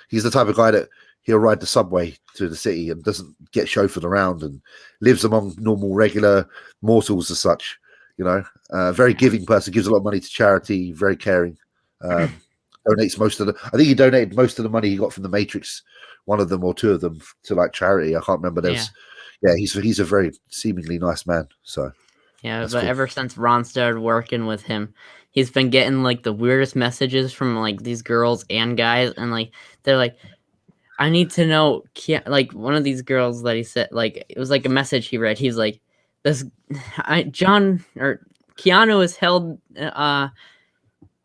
he's the type of guy that he'll ride the subway to the city and doesn't get chauffeured around and lives among normal, regular mortals as such. You know, very giving person, gives a lot of money to charity, very caring. Donates most of the. I think he donated most of the money he got from the Matrix, one of them or two of them, to like charity. I can't remember. Yeah, he's a very seemingly nice man. So Yeah, that's but cool. ever since Ron started working with him, he's been getting like the weirdest messages from like these girls and guys, and like they're like, I need to know, like one of these girls that he said, like it was like a message he read. He's like, this, John or Keanu is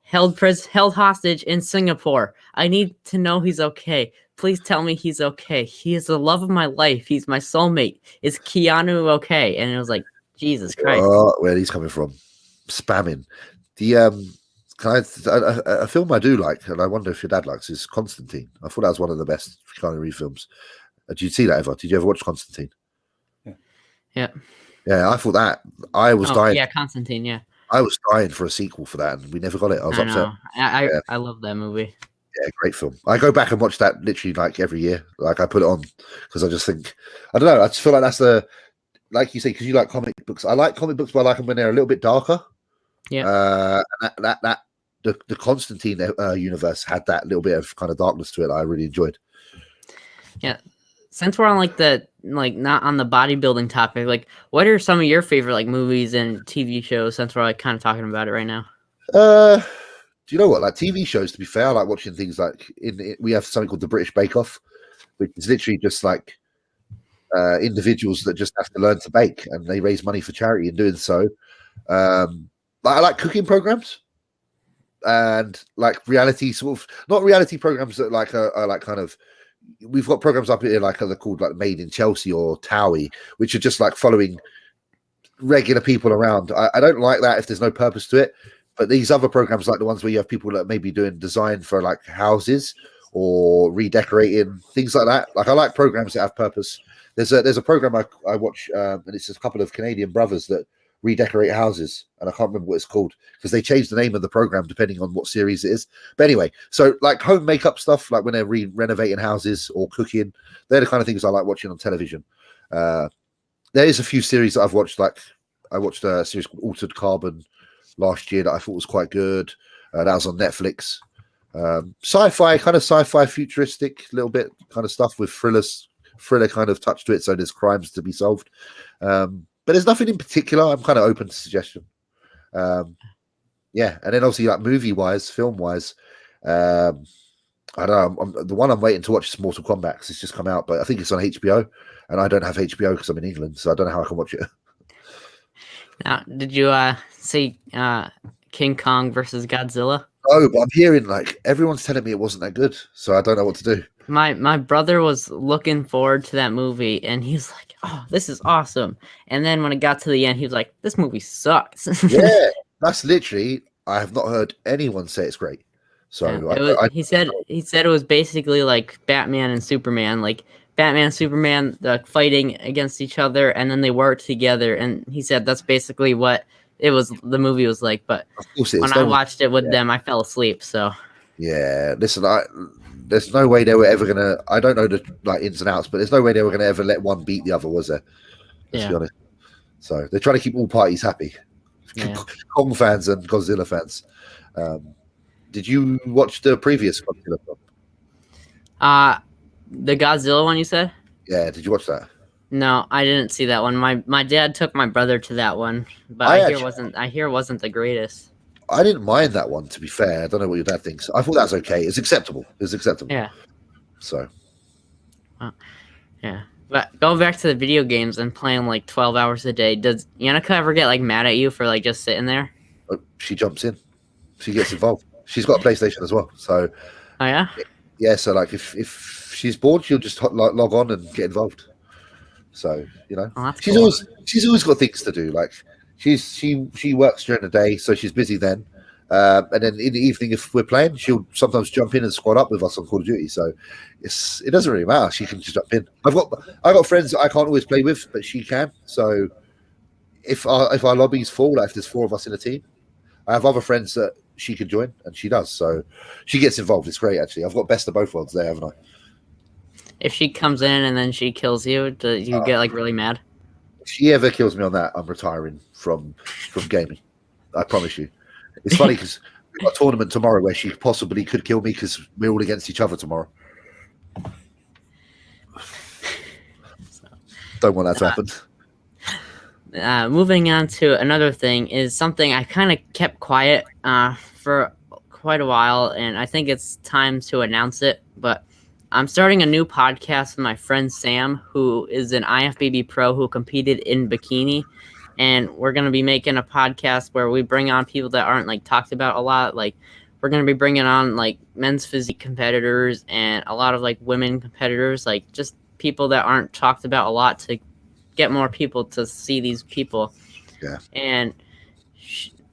held hostage in Singapore. I need to know he's okay. Please tell me he's okay. He is the love of my life. He's my soulmate. Is Keanu okay? And it was like, Jesus Christ. Where he's coming from, spamming. The a film I do like, and I wonder if your dad likes, is Constantine. I thought that was one of the best Keanu Reeves films. Did you see that ever? Did you ever watch Constantine? Yeah. Yeah, I thought that I was dying. Yeah, Constantine. Yeah, I was dying for a sequel for that, and we never got it. I was upset. Know. I love that movie. Yeah, great film. I go back and watch that literally like every year. Like I put it on because I just think, I don't know. I just feel like that's the, like you say, because you like comic books. I like comic books, but I like them when they're a little bit darker. Yeah. And the Constantine universe had that little bit of kind of darkness to it that I really enjoyed. Yeah. Since we're on like the not on the bodybuilding topic, like what are some of your favorite like movies and TV shows? Since we're like kind of talking about it right now. Do you know what? Like TV shows, to be fair, I like watching things like we have something called the British Bake Off, which is literally just like individuals that just have to learn to bake, and they raise money for charity in doing so. I like cooking programs and like reality sort of, not reality programs that like are like kind of, we've got programs up here like they're called like Made in Chelsea or Towie, which are just like following regular people around. I don't like that if there's no purpose to it. But these other programs, like the ones where you have people that may be doing design for like houses or redecorating, things like that. Like I like programs that have purpose. There's a program I watch, and it's a couple of Canadian brothers that redecorate houses, and I can't remember what it's called because they change the name of the program depending on what series it is. But anyway, so like home makeup stuff, like when they're renovating houses or cooking, they're the kind of things I like watching on television. There is a few series that I've watched. Like I watched a series called Altered Carbon last year that I thought was quite good. That was on Netflix. Sci-fi futuristic little bit kind of stuff with thriller kind of touch to it, so there's crimes to be solved, but there's nothing in particular. I'm kind of open to suggestion. Yeah, and then obviously like movie wise, film wise, I don't know, the one I'm waiting to watch is Mortal Kombat because it's just come out, but I think it's on HBO and I don't have HBO because I'm in England, so I don't know how I can watch it. Now, did you see King Kong versus Godzilla? Oh, but I'm hearing like everyone's telling me it wasn't that good, so I don't know what to do. My brother was looking forward to that movie, and he was like, "Oh, this is awesome!" And then when it got to the end, he was like, "This movie sucks." Yeah, that's literally. I have not heard anyone say it's great. So yeah, he said it was basically like Batman and Superman, like Batman and Superman fighting against each other, and then they worked together. And he said that's basically what it was. The movie was like, but when I watched it with them, I fell asleep. So yeah, listen, there's no way they were ever gonna. I don't know the like ins and outs, but there's no way they were gonna ever let one beat the other, was there? Let's be honest. So they're trying to keep all parties happy. Yeah. Kong fans and Godzilla fans. Did you watch the previous Godzilla film? The Godzilla one you said? Yeah, did you watch that? No, I didn't see that one. My dad took my brother to that one, but I hear it wasn't the greatest. I didn't mind that one, to be fair. I don't know what your dad thinks. I thought that's okay. It's acceptable. It's acceptable. Yeah. So. Yeah. But go back to the video games and playing like 12 hours a day. Does Yannicka ever get like mad at you for like just sitting there? She jumps in. She gets involved. She's got a PlayStation as well. So Oh yeah. yeah, so like if she's bored, she'll just log on and get involved. So Oh, that's she's cool. always got things to do. Like she works during the day, so she's busy then. And then in the evening, if we're playing, she'll sometimes jump in and squad up with us on Call of Duty. So it doesn't really matter. She can just jump in. I've got friends that I can't always play with, but she can. So if our lobby's full, like if there's 4 of us in a team, I have other friends that she can join, and she does. So she gets involved. It's great, actually. I've got best of both worlds there, haven't I? If she comes in and then she kills you, do you get like really mad? If she ever kills me on that, I'm retiring from gaming. I promise you. It's funny because we've got a tournament tomorrow where she possibly could kill me because we're all against each other tomorrow. Don't want that to happen. Moving on to another thing is something I kind of kept quiet for quite a while, and I think it's time to announce it. But I'm starting a new podcast with my friend Sam, who is an IFBB pro who competed in bikini. And we're going to be making a podcast where we bring on people that aren't like talked about a lot. Like we're going to be bringing on like men's physique competitors and a lot of like women competitors, like just people that aren't talked about a lot to get more people to see these people. Yeah. And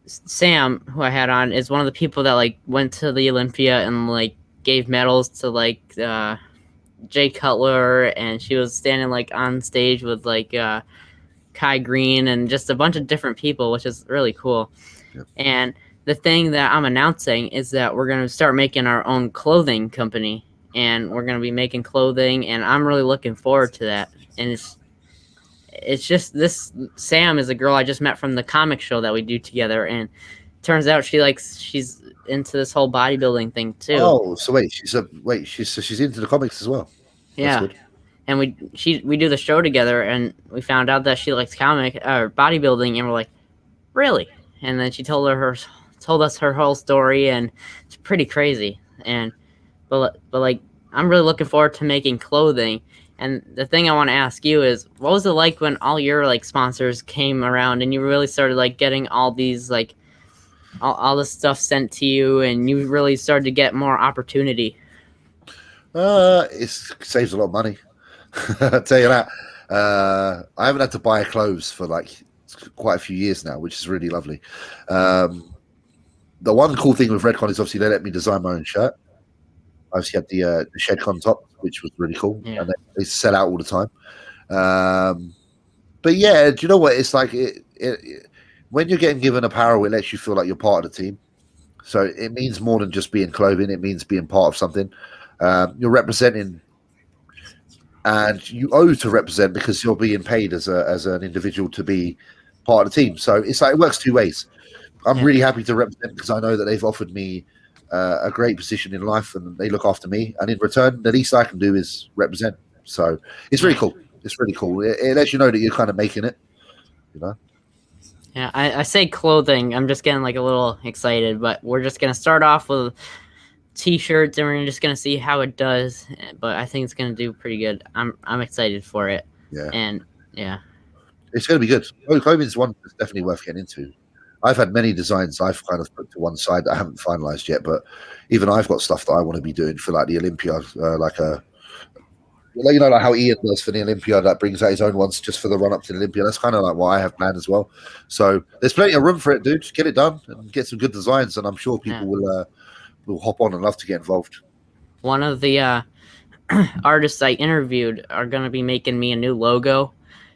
Sam, who I had on, is one of the people that like went to the Olympia and like gave medals to like Jay Cutler, and she was standing like on stage with like Kai Green and just a bunch of different people, which is really cool. Yep. And the thing that I'm announcing is that we're going to start making our own clothing company, and we're going to be making clothing, and I'm really looking forward to that. And it's just this Sam is a girl I just met from the comic show that we do together, and turns out she's into this whole bodybuilding thing too. Oh, so she's into the comics as well. Yeah. That's good. And we do the show together, and we found out that she likes bodybuilding, and we're like, really? And then she told us her whole story, and it's pretty crazy. And but like I'm really looking forward to making clothing. And the thing I want to ask you is, what was it like when all your like sponsors came around and you really started like getting all these like all this stuff sent to you, and you really started to get more opportunity? It saves a lot of money. I'll tell you that. I haven't had to buy clothes for like quite a few years now, which is really lovely. The one cool thing with Redcon is obviously they let me design my own shirt. I obviously had the Shedcon top, which was really cool, Yeah. and they sell out all the time. But yeah, do you know what? It's like when you're getting given apparel, it lets you feel like you're part of the team. So it means more than just being clothing. It means being part of something. You're representing. And you owe to represent because you're being paid as an individual to be part of the team. So it's like it works 2 ways. I'm really happy to represent because I know that they've offered me a great position in life and they look after me. And in return, the least I can do is represent. So it's really cool. It's really cool. It lets you know that you're kind of making it, you know? Yeah, I say clothing. I'm just getting like a little excited, but we're just going to start off with T-shirts, and we're just gonna see how it does. But I think it's gonna do pretty good. I'm excited for it. Yeah, and yeah, it's gonna be good. Clothing is one that's definitely worth getting into. I've had many designs I've kind of put to one side that I haven't finalized yet, but even I've got stuff that I want to be doing for like the Olympia, like how Ian does for the Olympia, that brings out his own ones just for the run up to the Olympia. That's kind of like what I have planned as well. So there's plenty of room for it, dude. Just get it done and get some good designs, and I'm sure people will hop on and love to get involved. One of the artists I interviewed are going to be making me a new logo.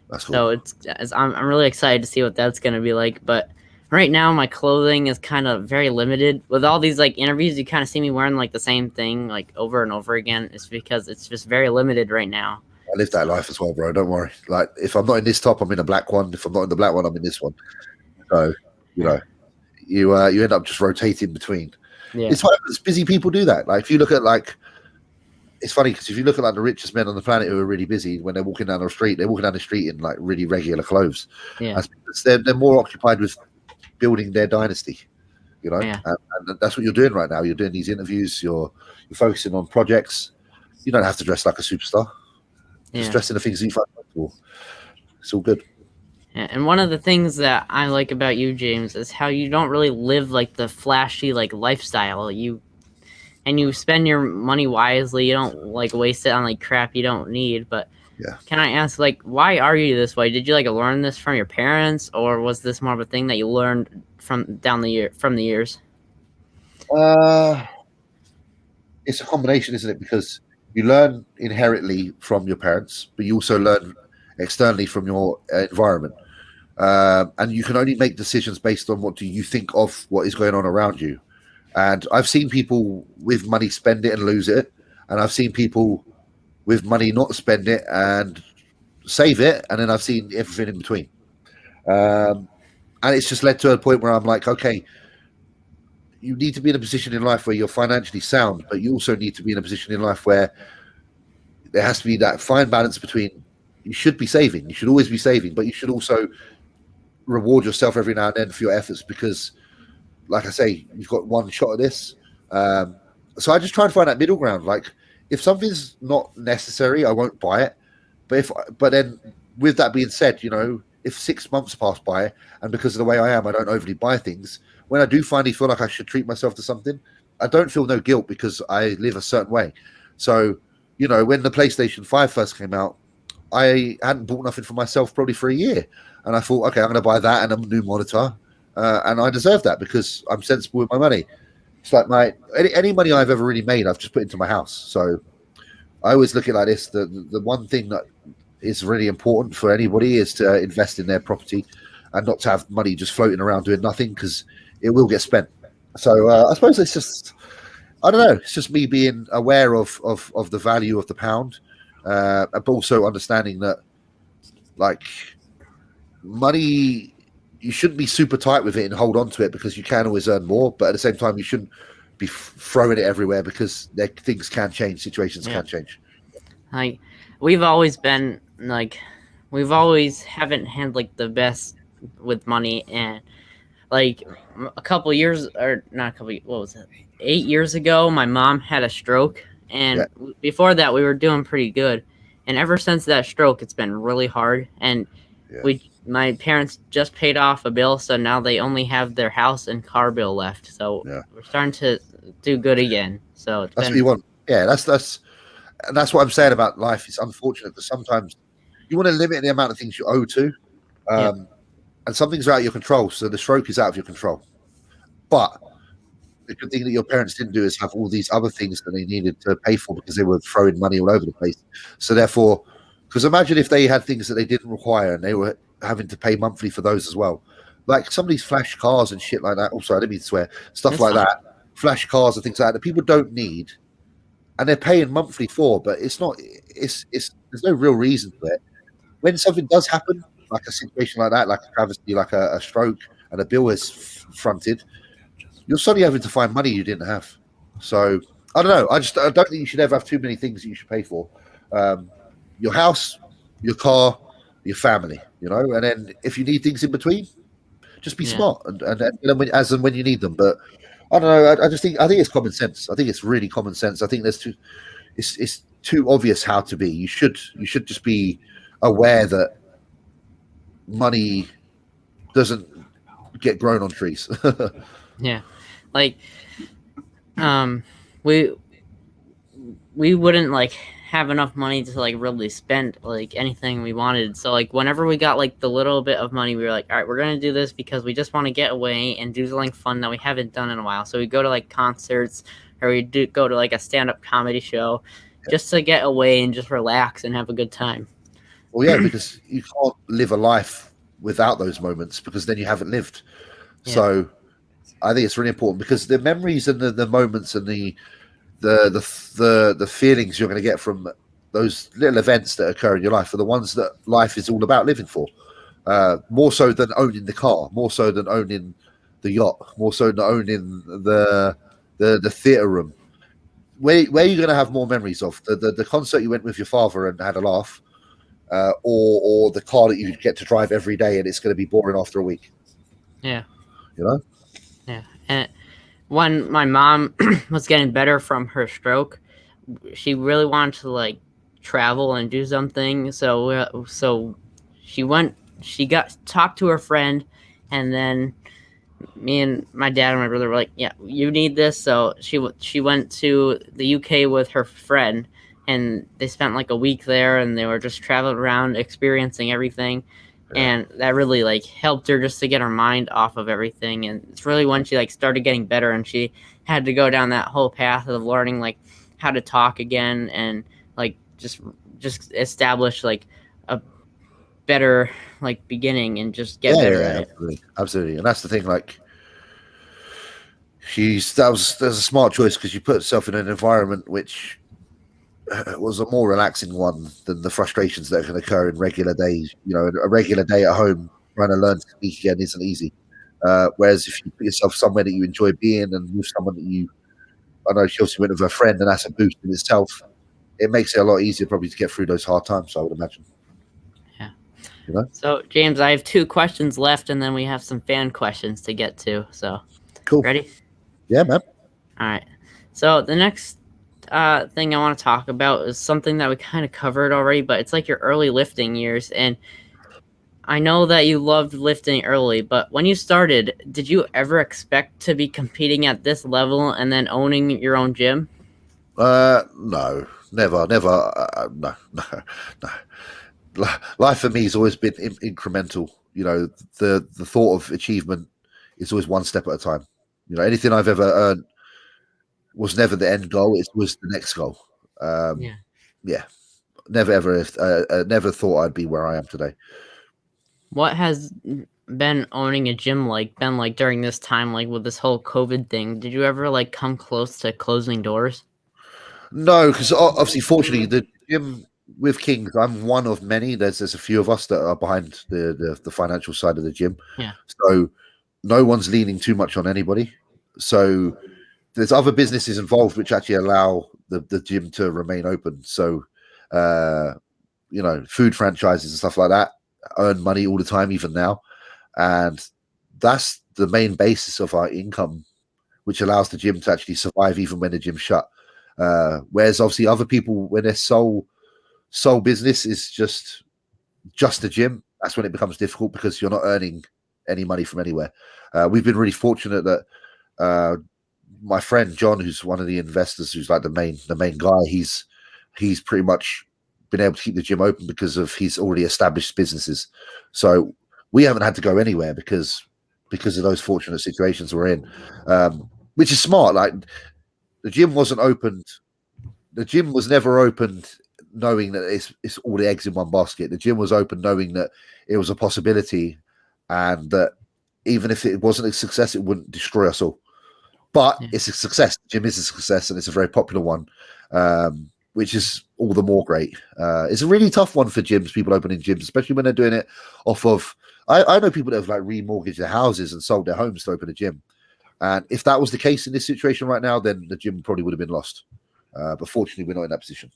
That's cool. So I'm really excited to see what that's going to be like. But right now my clothing is kind of very limited. With all these like interviews, you kind of see me wearing like the same thing like over and over again. It's because it's just very limited right now. I live that life as well, bro. Don't worry. Like if I'm not in this top, I'm in a black one. If I'm not in the black one, I'm in this one. So you end up just rotating between. Yeah. It's why busy people do that. Like if you look at it's funny because if you look at like the richest men on the planet who are really busy, when they're walking down the street, in like really regular clothes. Yeah. They're more occupied with building their dynasty, you know. Yeah. And that's what you're doing right now. You're doing these interviews. You're focusing on projects. You don't have to dress like a superstar. Just dress in the things that you find comfortable. It's all good. And one of the things that I like about you, James, is how you don't really live like the flashy like lifestyle. You spend your money wisely. You don't like waste it on like crap you don't need. But Yeah. can I ask, like, why are you this way? Did you like learn this from your parents, or was this more of a thing that you learned from the years? It's a combination, isn't it? Because you learn inherently from your parents, but you also learn externally from your environment. And you can only make decisions based on what do you think of what is going on around you. And I've seen people with money spend it and lose it, and I've seen people with money not spend it and save it, and then I've seen everything in between. And it's just led to a point where I'm like, okay, you need to be in a position in life where you're financially sound, but you also need to be in a position in life where there has to be that fine balance between you should be saving, you should always be saving, but you should also reward yourself every now and then for your efforts because, like I say, you've got one shot at this. So I just try and find that middle ground. Like, if something's not necessary, I won't buy it. But then, with that being said, you know, if 6 months pass by and because of the way I am, I don't overly buy things. When I do finally feel like I should treat myself to something, I don't feel no guilt because I live a certain way. So, you know, when the PlayStation 5 first came out, I hadn't bought nothing for myself probably for a year. And I thought, okay, I'm going to buy that and a new monitor. And I deserve that because I'm sensible with my money. It's like any money I've ever really made, I've just put into my house. So I always look at it like this. The one thing that is really important for anybody is to invest in their property and not to have money just floating around doing nothing because it will get spent. So I suppose it's just, I don't know, it's just me being aware of the value of the pound, but also understanding that, like, money, you shouldn't be super tight with it and hold on to it because you can always earn more, but at the same time you shouldn't be throwing it everywhere because things can change, situations can change. Like, we've always been like, we've always haven't had like the best with money, and like a couple years, or not a couple, what was it, 8 years ago, my mom had a stroke, and before that we were doing pretty good, and ever since that stroke it's been really hard, and my parents just paid off a bill, so now they only have their house and car bill left, so we're starting to do good again. So that's what you want. That's what I'm saying about life. It's unfortunate that sometimes you want to limit the amount of things you owe to, and some things are out of your control. So the stroke is out of your control. But the good thing that your parents didn't do is have all these other things that they needed to pay for because they were throwing money all over the place. So therefore, because imagine if they had things that they didn't require and they were having to pay monthly for those as well. Like some of these flash cars and shit like that. Also, I didn't mean to swear. Stuff like that. Flash cars and things like that people don't need. And they're paying monthly for, but it's not, there's no real reason to it. When something does happen, like a situation like that, like a travesty, like a stroke, and a bill is fronted, you're suddenly having to find money you didn't have. So I don't know. I don't think you should ever have too many things that you should pay for. Your house, your car, your family, you know, and then if you need things in between, just be smart and as and when you need them. But I don't know. I think it's common sense. I think it's really common sense. I think it's too obvious how to be. You should just be aware that money doesn't get grown on trees. Like, we wouldn't like have enough money to like really spend like anything we wanted. So like whenever we got like the little bit of money, we were like, all right, we're gonna do this because we just want to get away and do something fun that we haven't done in a while. So we go to like concerts, or we do go to like a stand-up comedy show just to get away and just relax and have a good time. Well, yeah, because you can't live a life without those moments because then you haven't lived. So I think it's really important because the memories and the moments and the feelings you're going to get from those little events that occur in your life are the ones that life is all about living for. More so than owning the car, more so than owning the yacht, more so than owning the theatre room. Where are you going to have more memories of? The concert you went with your father and had a laugh, or the car that you get to drive every day and it's going to be boring after a week? Yeah. You know? Yeah. And when my mom was getting better from her stroke, she really wanted to like travel and do something. So she got talked to her friend, and then me and my dad and my brother were like, yeah, you need this. So she went to the UK with her friend, and they spent like a week there, and they were just traveling around experiencing everything. And that really like helped her just to get her mind off of everything. And it's really when she like started getting better, and she had to go down that whole path of learning like how to talk again, and like just establish like a better like beginning and just get better at it. Absolutely. And that's the thing, like that's a smart choice, because you put herself in an environment which was a more relaxing one than the frustrations that can occur in regular days. You know, a regular day at home trying to learn to speak again isn't easy. Whereas if you put yourself somewhere that you enjoy being, and with someone that I know she also went with her friend, and that's a boost in itself. It makes it a lot easier probably to get through those hard times, I would imagine. Yeah. You know? So, James, I have 2 questions left, and then we have some fan questions to get to. So, cool. Ready? Yeah, man. All right. So the next thing I want to talk about is something that we kind of covered already, but it's like your early lifting years. And I know that you loved lifting early, but when you started, did you ever expect to be competing at this level and then owning your own gym? No, never. No. Life for me has always been incremental. You know, the thought of achievement is always one step at a time. You know, anything I've ever earned was never the end goal. It was the next goal. Yeah. Never ever, never thought I'd be where I am today. What has been owning a gym been like during this time, like with this whole COVID thing? Did you ever like come close to closing doors? No, because obviously, fortunately, the gym with Kings, I'm one of many. There's a few of us that are behind the financial side of the gym. Yeah. So no one's leaning too much on anybody. So there's other businesses involved which actually allow the gym to remain open. So you know, food franchises and stuff like that earn money all the time, even now, and that's the main basis of our income, which allows the gym to actually survive even when the gym's shut. Whereas obviously other people, when their sole business is just the gym, that's when it becomes difficult, because you're not earning any money from anywhere. We've been really fortunate that my friend John, who's one of the investors, who's like the main guy, he's pretty much been able to keep the gym open because of his already established businesses. So we haven't had to go anywhere because of those fortunate situations we're in, which is smart. Like, the gym wasn't opened. The gym was never opened knowing that it's all the eggs in one basket. The gym was open knowing that it was a possibility, and that even if it wasn't a success, it wouldn't destroy us all. But it's a success. The gym is a success, and it's a very popular one, which is all the more great. It's a really tough one for gyms, people opening gyms, especially when they're doing it off of. I know people that have like remortgaged their houses and sold their homes to open a gym. And if that was the case in this situation right now, then the gym probably would have been lost. But fortunately, we're not in that position.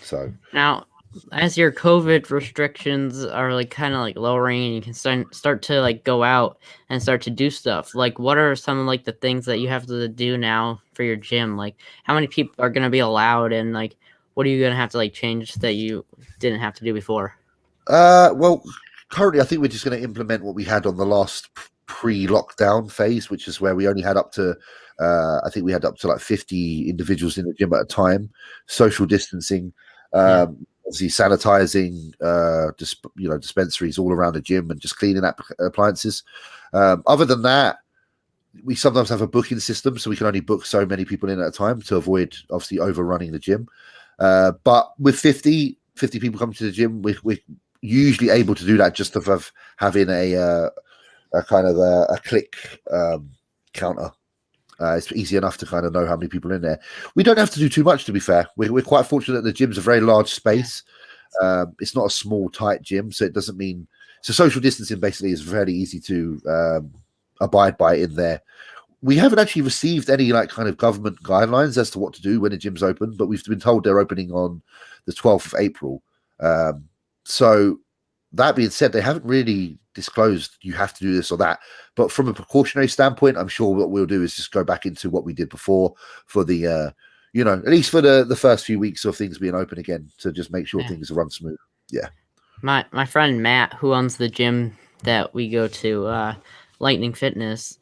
So now, as your COVID restrictions are like kind of like lowering, and you can start to like go out and start to do stuff, like what are some of like the things that you have to do now for your gym? Like how many people are going to be allowed, and like what are you going to have to like change that you didn't have to do before? Well, currently I think we're just going to implement what we had on the last pre-lockdown phase, which is where we only had up to I think we had up to like 50 individuals in the gym at a time, social distancing, obviously sanitizing, dispensaries all around the gym, and just cleaning up appliances. Other than that, we sometimes have a booking system, so we can only book so many people in at a time to avoid obviously overrunning the gym. But with 50 people coming to the gym, we're usually able to do that just of having a kind of a click counter. It's easy enough to kind of know how many people are in there. We don't have to do too much, to be fair. We're quite fortunate that the gym's a very large space. It's not a small, tight gym, so it doesn't mean... So social distancing basically is very easy to abide by in there. We haven't actually received any like kind of government guidelines as to what to do when the gym's open, but we've been told they're opening on the 12th of April. So that being said, they haven't really disclosed you have to do this or that. But from a precautionary standpoint, I'm sure what we'll do is just go back into what we did before for the at least for the first few weeks of things being open again, to just make sure things run smooth. Yeah. My friend Matt, who owns the gym that we go to, Lightning Fitness,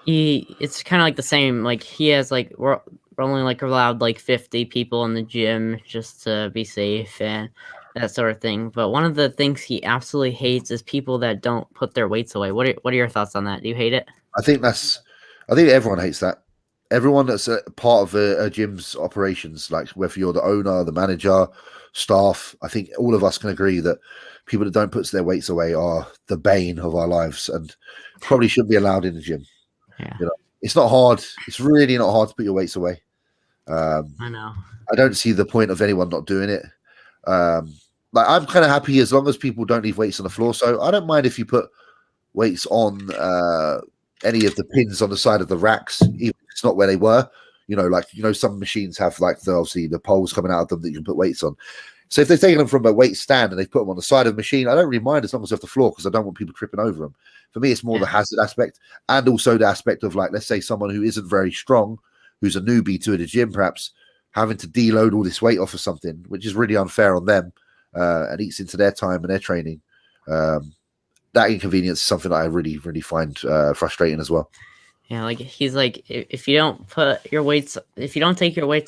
it's kind of like the same. Like he has like we're only like allowed like 50 people in the gym just to be safe and that sort of thing. But one of the things he absolutely hates is people that don't put their weights away. What are your thoughts on that? Do you hate it? I think everyone hates that. Everyone that's a part of a gym's operations, like whether you're the owner, the manager, staff, I think all of us can agree that people that don't put their weights away are the bane of our lives and probably shouldn't be allowed in the gym. Yeah. It's not hard. It's really not hard to put your weights away. I know. I don't see the point of anyone not doing it. Like I'm kind of happy as long as people don't leave weights on the floor. So I don't mind if you put weights on any of the pins on the side of the racks, even if it's not where they were. Some machines have obviously the poles coming out of them that you can put weights on. So if they've taken them from a weight stand and they've put them on the side of the machine, I don't really mind as long as they're off the floor because I don't want people tripping over them. For me, it's more the hazard aspect and also the aspect of let's say someone who isn't very strong, who's a newbie to the gym, perhaps having to deload all this weight off of something, which is really unfair on them and eats into their time and their training. That inconvenience is something that I really, really find frustrating as well. Yeah, like he's like, if you don't take your weights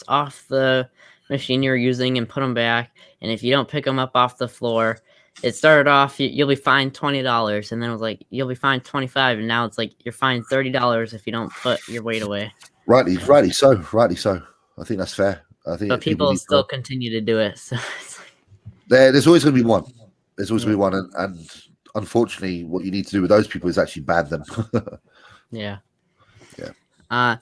off the machine you're using and put them back, and if you don't pick them up off the floor, it started off you'll be fined $20, and then it was like you'll be fined $25, and now it's like you're fined $30 if you don't put your weight away. Rightly so. I think that's fair. I think, but people still continue to do it. So it's like, there's always going to be one. There's always going to be one, and unfortunately, what you need to do with those people is actually ban them. Yeah. So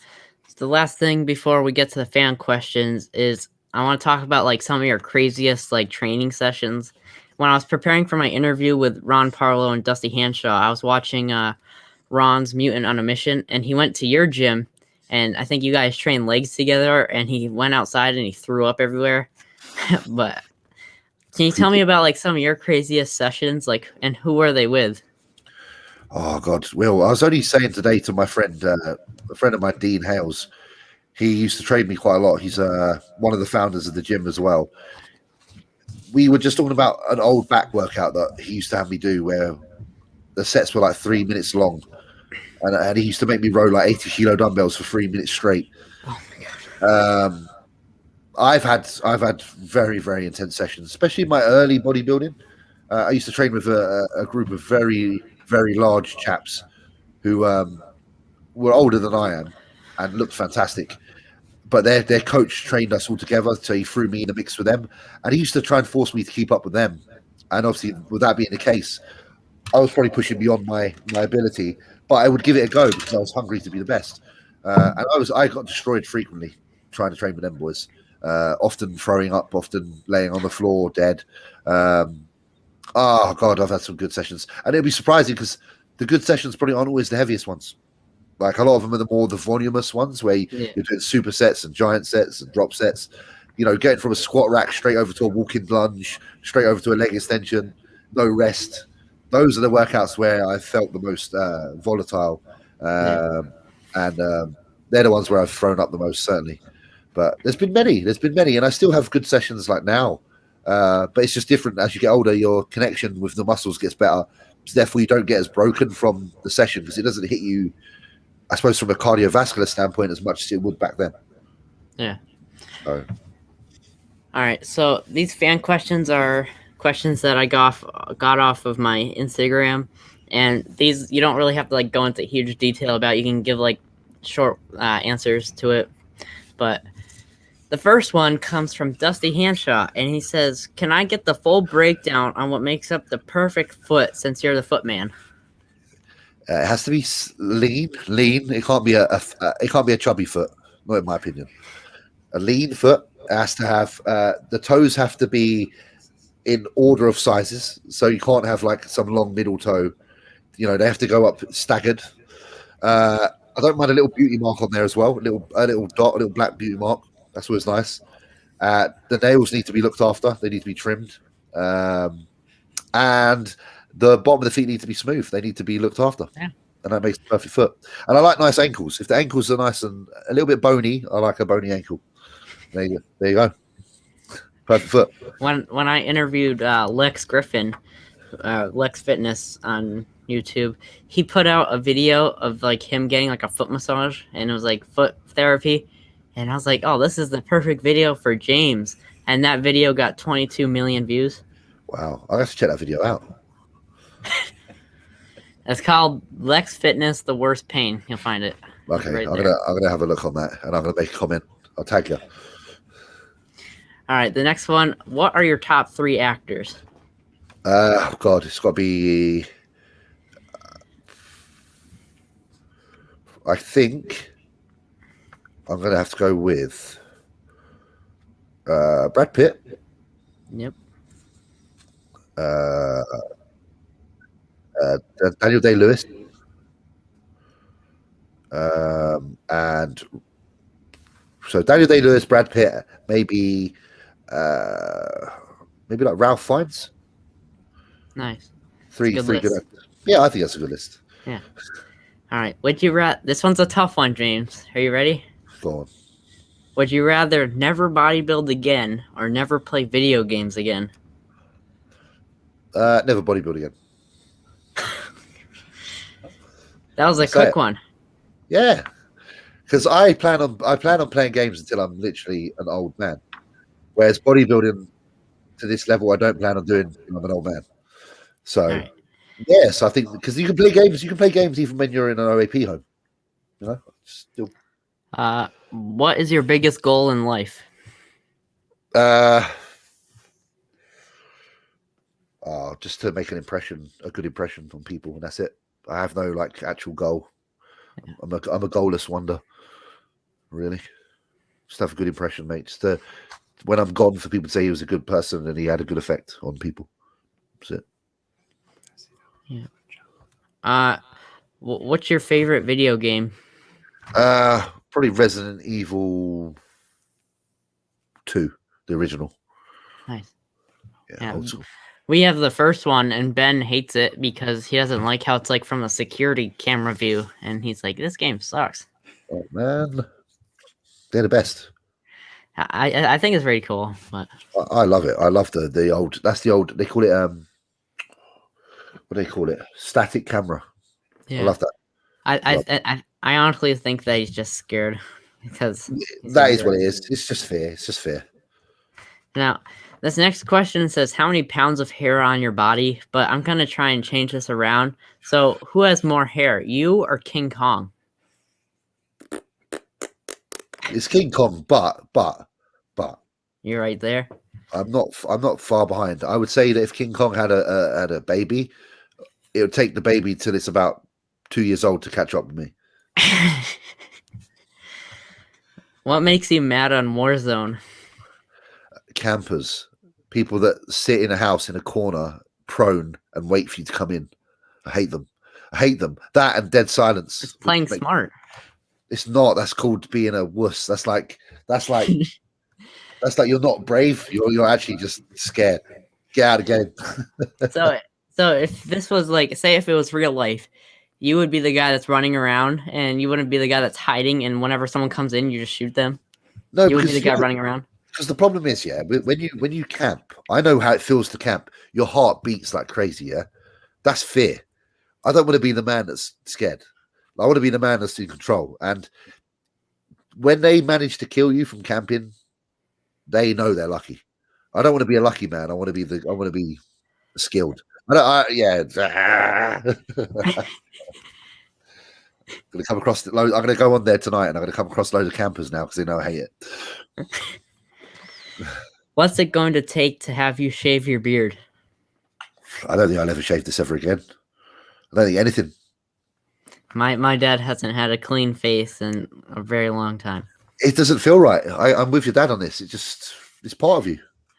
the last thing before we get to the fan questions is I want to talk about some of your craziest training sessions. When I was preparing for my interview with Ron Parlow and Dusty Hanshaw, I was watching Ron's Mutant on a Mission, and he went to your gym, and I think you guys trained legs together, and he went outside and he threw up everywhere. But can you tell me about some of your craziest sessions, and who were they with? Oh God, Will, I was only saying today to my friend, a friend of mine, Dean Hales. He used to train me quite a lot. He's one of the founders of the gym as well. We were just talking about an old back workout that he used to have me do where the sets were 3 minutes long. And he used to make me row 80-kilo dumbbells for 3 minutes straight. Oh my God. I've had very, very intense sessions, especially in my early bodybuilding. I used to train with a group of very, very large chaps who were older than I am and looked fantastic. But their coach trained us all together, so he threw me in the mix with them. And he used to try and force me to keep up with them. And obviously, with that being the case, I was probably pushing beyond my ability. But I would give it a go because I was hungry to be the best. And I got destroyed frequently trying to train with them boys. Often throwing up, often laying on the floor dead. Oh God, I've had some good sessions. And it'll be surprising because the good sessions probably aren't always the heaviest ones. A lot of them are the voluminous ones where you're doing supersets and giant sets and drop sets. Getting from a squat rack straight over to a walking lunge, straight over to a leg extension, no rest. Those are the workouts where I felt the most volatile. And they're the ones where I've thrown up the most, certainly. But there's been many, and I still have good sessions now. But it's just different. As you get older, your connection with the muscles gets better. So therefore, you don't get as broken from the session because it doesn't hit you, I suppose, from a cardiovascular standpoint as much as it would back then. Yeah. So. All right. So these fan questions are questions that I got off of my Instagram, and these you don't really have to go into huge detail about. You can give short answers to it, but the first one comes from Dusty Hanshaw, and he says, "Can I get the full breakdown on what makes up the perfect foot since you're the foot man?" It has to be lean. It can't be a chubby foot, not in my opinion. A lean foot has to have the toes have to be in order of sizes, so you can't have some long middle toe. They have to go up staggered. I don't mind a little beauty mark on there as well, a little dot, a little black beauty mark. That's always nice. The nails need to be looked after. They need to be trimmed. And the bottom of the feet need to be smooth. They need to be looked after. Yeah. and that makes the perfect foot. And I like nice ankles. If the ankles are nice and a little bit bony, I like a bony ankle. There you go. Perfect foot. When I interviewed Lex Griffin, Lex Fitness on YouTube, he put out a video of like him getting like a foot massage, and it was like foot therapy, and I was like, oh, this is the perfect video for James, and that video got 22 million views. Wow, I'll have to check that video out. It's called Lex Fitness, the worst pain. You'll find it. Okay, right I'm gonna have a look on that, and I'm gonna make a comment. I'll tag you. All right, the next one. What are your top 3 actors? God, it's got to be. I think I'm gonna have to go with Brad Pitt. Yep. Daniel Day-Lewis, and so Daniel Day-Lewis, Brad Pitt, maybe like Ralph Fiennes. Nice. Three good actors. Yeah, I think that's a good list. Yeah. All right. Would you rather? This one's a tough one, James. Are you ready? Go on. Would you rather never bodybuild again or never play video games again? Never bodybuild again. That was a quick one. Yeah, because I plan on playing games until I'm literally an old man. Whereas bodybuilding to this level, I don't plan on doing until I'm an old man. So, right. Yes, I think because you can play games even when you're in an OAP home. You know, still. What is your biggest goal in life? Just to make a good impression on people, and that's it. I have no like actual goal. I'm a goalless wonder, really. Just have a good impression, mate. Just when I'm gone, for people to say he was a good person and he had a good effect on people. That's it. Yeah. What's your favorite video game? Probably Resident Evil 2, the original. Nice. Yeah. Old school. We have the first one, and Ben hates it because he doesn't like how it's like from a security camera view, and he's like, "This game sucks." Oh man, they're the best. I think it's very cool, but I love it. I love the old. That's the old. They call it what do they call it? Static camera. Yeah. I love that. I honestly think that he's just scared because that is what it is. It's just fear. It's just fear. Now, this next question says, how many pounds of hair on your body? But I'm going to try and change this around. So who has more hair, you or King Kong? It's King Kong, but. You're right there. I'm not far behind. I would say that if King Kong had a baby, it would take the baby till it's about 2 years old to catch up with me. What makes you mad on Warzone? Campers, people that sit in a house in a corner, prone, and wait for you to come in. I hate them. That and dead silence. It's playing smart. It's not. That's called being a wuss. That's like you're not brave. You're actually just scared. Get out of the game. So if this was like, say, if it was real life, you would be the guy that's running around, and you wouldn't be the guy that's hiding. And whenever someone comes in, you just shoot them. No, you would be the guy running around. Because the problem is, when you camp, I know how it feels to camp. Your heart beats like crazy. Yeah, that's fear. I don't want to be the man that's scared. I want to be the man that's in control. And when they manage to kill you from camping, they know they're lucky. I don't want to be a lucky man. I want to be skilled. I'm gonna come across I'm gonna go on there tonight, and I'm gonna come across loads of campers now because they know I hate it. What's it going to take to have you shave your beard? I don't think I'll ever shave this ever again. I don't think anything. My dad hasn't had a clean face in a very long time. It doesn't feel right. I'm with your dad on this. It's part of you.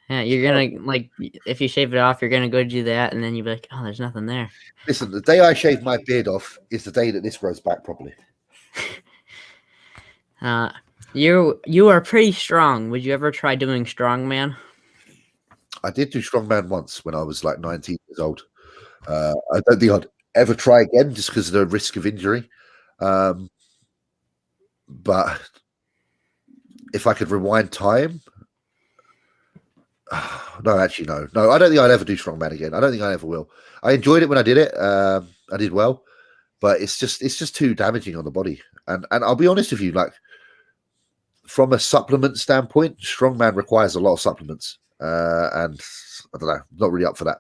Yeah, you're gonna like if you shave it off, you're gonna go do that, and then you'll be like, oh, there's nothing there. Listen, the day I shave my beard off is the day that this grows back properly. You are pretty strong. Would you ever try doing strongman? I did do strongman once when I was like 19 years old. I don't think ever try again just because of the risk of injury. But if I could rewind time, no, actually, no. I don't think I'd ever do strongman again. I don't think I ever will. I enjoyed it when I did it. I did well, but it's just too damaging on the body. And I'll be honest with you, like from a supplement standpoint, strongman requires a lot of supplements, and I don't know, not really up for that.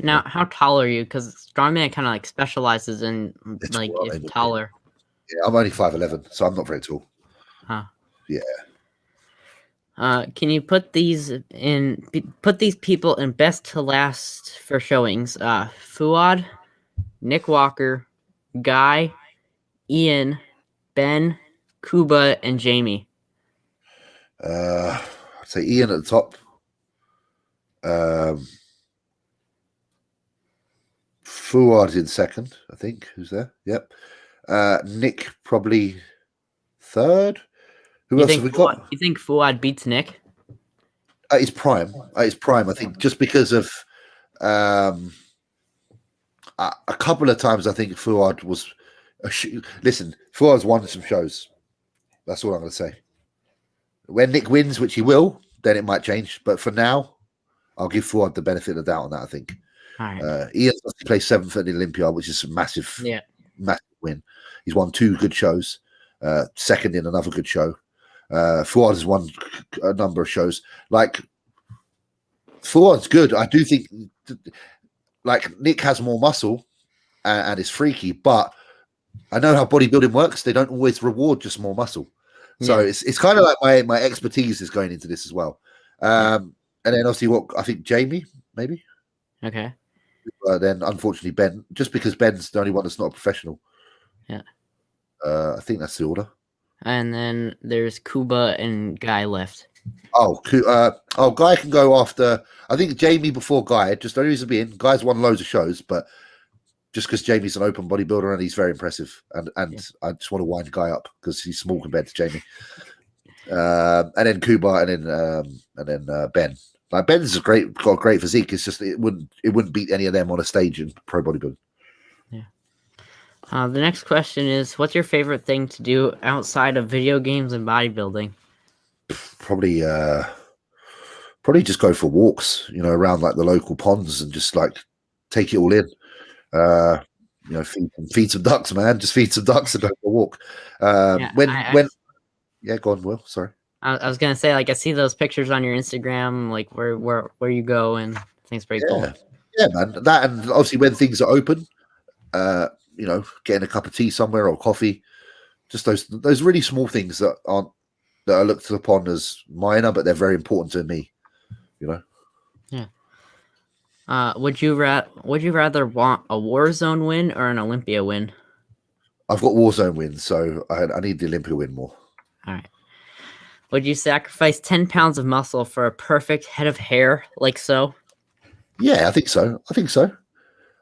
Now, how tall are you? Because strongman kind of like specializes in like is taller. Yeah, I'm only 5'11", so I'm not very tall. Huh. Yeah. Can you put these people in best to last for showings? Fouad, Nick Walker, Guy, Ian, Ben, Kuba, and Jamie. I'd say Ian at the top. Fouad in second, I think. Who's there? Yep. Nick probably third. Who else have we got? You think Fouad beats Nick? At his prime. I think just because of a couple of times, I think Fouad was. Listen, Fouad's won some shows. That's all I'm going to say. When Nick wins, which he will, then it might change. But for now, I'll give Fouad the benefit of the doubt on that, I think. All right. Ian's placed 7th at the Olympia, which is a massive win. He's won 2 good shows, second in another good show. Fouad has won a number of shows. Like, Fouad's good. I do think, like, Nick has more muscle and is freaky, but I know how bodybuilding works. They don't always reward just more muscle. So it's kind of like my expertise is going into this as well. And then obviously I think Jamie, maybe. Okay. Then unfortunately Ben, just because Ben's the only one that's not a professional. Yeah. I think that's the order. And then there's Kuba and Guy left. Guy can go after. I think Jamie before Guy. Just the only reason being, Guy's won loads of shows, but just because Jamie's an open bodybuilder and he's very impressive, and I just want to wind Guy up because he's small compared to Jamie. And then Kuba, and then Ben. Like Ben's got a great physique. It's just it wouldn't beat any of them on a stage in pro bodybuilding. Yeah. The next question is, what's your favorite thing to do outside of video games and bodybuilding? Probably just go for walks, around like the local ponds and just like take it all in. Feed some ducks, man. Just feed some ducks and go for a walk. Go on, Will. Sorry. I was gonna say, like, I see those pictures on your Instagram, like where you go, and I think it's pretty cool. Yeah, man. That, and obviously when things are open, getting a cup of tea somewhere or coffee, just those really small things that are looked upon as minor, but they're very important to me. Yeah. Would you rather want a Warzone win or an Olympia win? I've got Warzone wins, so I need the Olympia win more. All right. Would you sacrifice 10 pounds of muscle for a perfect head of hair, like so? Yeah, I think so.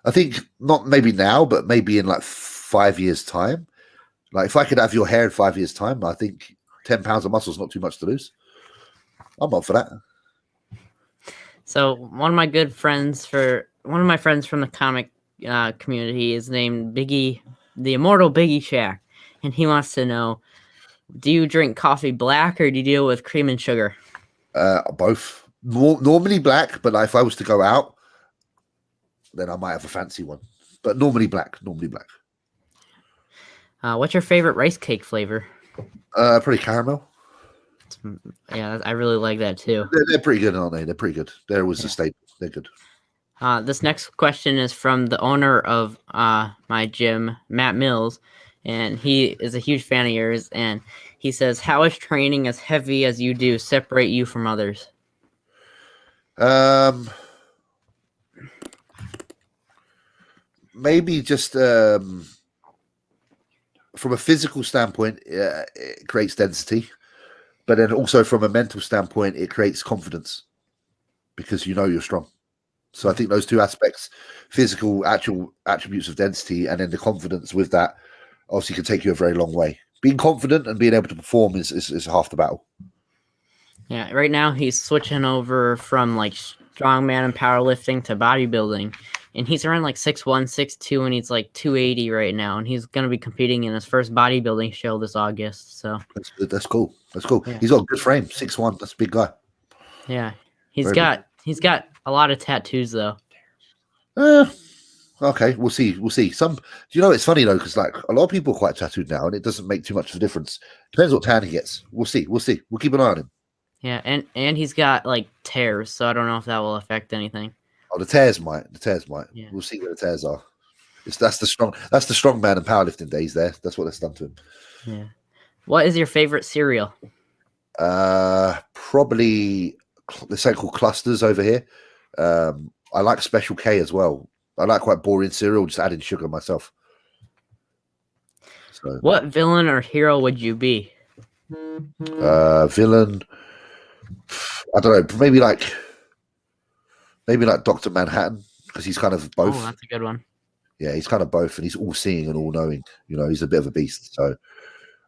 I think not maybe now, but maybe in like 5 years' time. Like if I could have your hair in 5 years' time, I think 10 pounds of muscle is not too much to lose. I'm up for that. So one of my friends from the comic community is named Biggie, the immortal Biggie Shack, and he wants to know, do you drink coffee black or do you deal with cream and sugar? Both. Normally black, but if I was to go out, then I might have a fancy one. But normally black. What's your favorite rice cake flavor? Probably caramel. Yeah, I really like that too. They're pretty good, aren't they? They're pretty good. There was a staple. They're good. This next question is from the owner of my gym, Matt Mills, and he is a huge fan of yours. And he says, "How is training as heavy as you do separate you from others?" Maybe just from a physical standpoint, it creates density, but then also from a mental standpoint, it creates confidence because you're strong. So I think those two aspects, physical, actual attributes of density, and then the confidence with that, obviously can take you a very long way. Being confident and being able to perform is half the battle. Yeah, right now he's switching over from like strongman and powerlifting to bodybuilding, and he's around like 6'1", 6'2", and he's like 280 right now, and he's gonna be competing in his first bodybuilding show this August. So That's cool. That's cool. Yeah. He's got a good frame. 6'1". That's a big guy. yeah, he's Very got a lot of tattoos though. Okay, we'll see. We'll see. Do you know, it's funny though, because like a lot of people are quite tattooed now, and it doesn't make too much of a difference. Depends what tan he gets. We'll see. We'll see. We'll keep an eye on him. Yeah, and he's got like tears, so I don't know if that will affect anything. Oh, the tears might. The tears might. Yeah. We'll see where the tears are. That's the strong man and powerlifting days. That's what that's done to him. Yeah. What is your favorite cereal? Probably the so-called clusters over here. I like Special K as well. I like quite boring cereal, just adding sugar myself. So, what villain or hero would you be? Villain. I don't know. Maybe like Dr. Manhattan, because he's kind of both. Oh, that's a good one. Yeah, he's kind of both, and he's all-seeing and all-knowing. You know, he's a bit of a beast. So,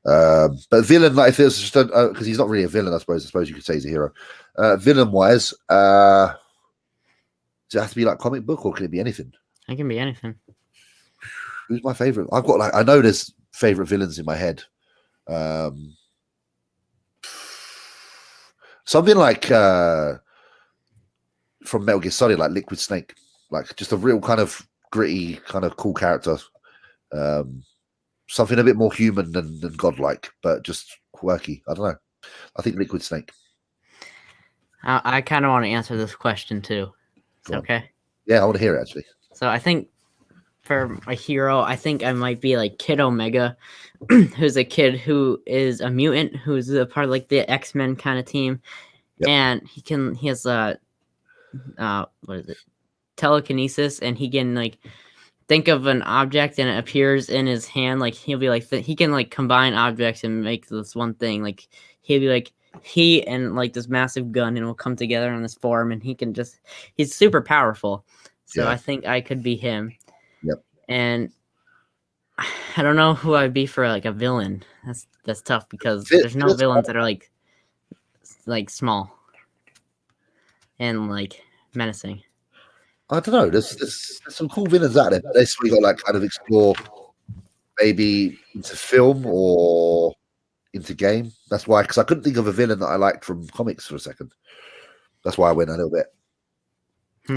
but villain, like if it was just because he's not really a villain, I suppose you could say he's a hero. Villain-wise, does it have to be like comic book, or can it be anything? It can be anything. Who's my favorite? I've got I know there's favorite villains in my head. Something like from Metal Gear Solid, like Liquid Snake, like just a real kind of gritty, kind of cool character. Something a bit more human than godlike, but just quirky. I don't know. I think Liquid Snake. I kind of want to answer this question too. Okay. Yeah, I want to hear it actually. So I think for a hero, I think I might be like Kid Omega, who's a kid who is a mutant, who's a part of like the X-Men kind of team. Yep. And he has what is it? Telekinesis, and he can like think of an object and it appears in his hand. Like he'll be like, he can like combine objects and make this one thing. Like he'll be like, he and like this massive gun, and it'll come together in this form, and he's super powerful. So yeah. I think I could be him. Yep. And I don't know who I'd be for like a villain. That's tough because there's no villains that are like small and like menacing. I don't know. There's some cool villains out there. That's where you got like kind of explore maybe into film or into game. That's why, because I couldn't think of a villain that I liked from comics for a second. That's why I went a little bit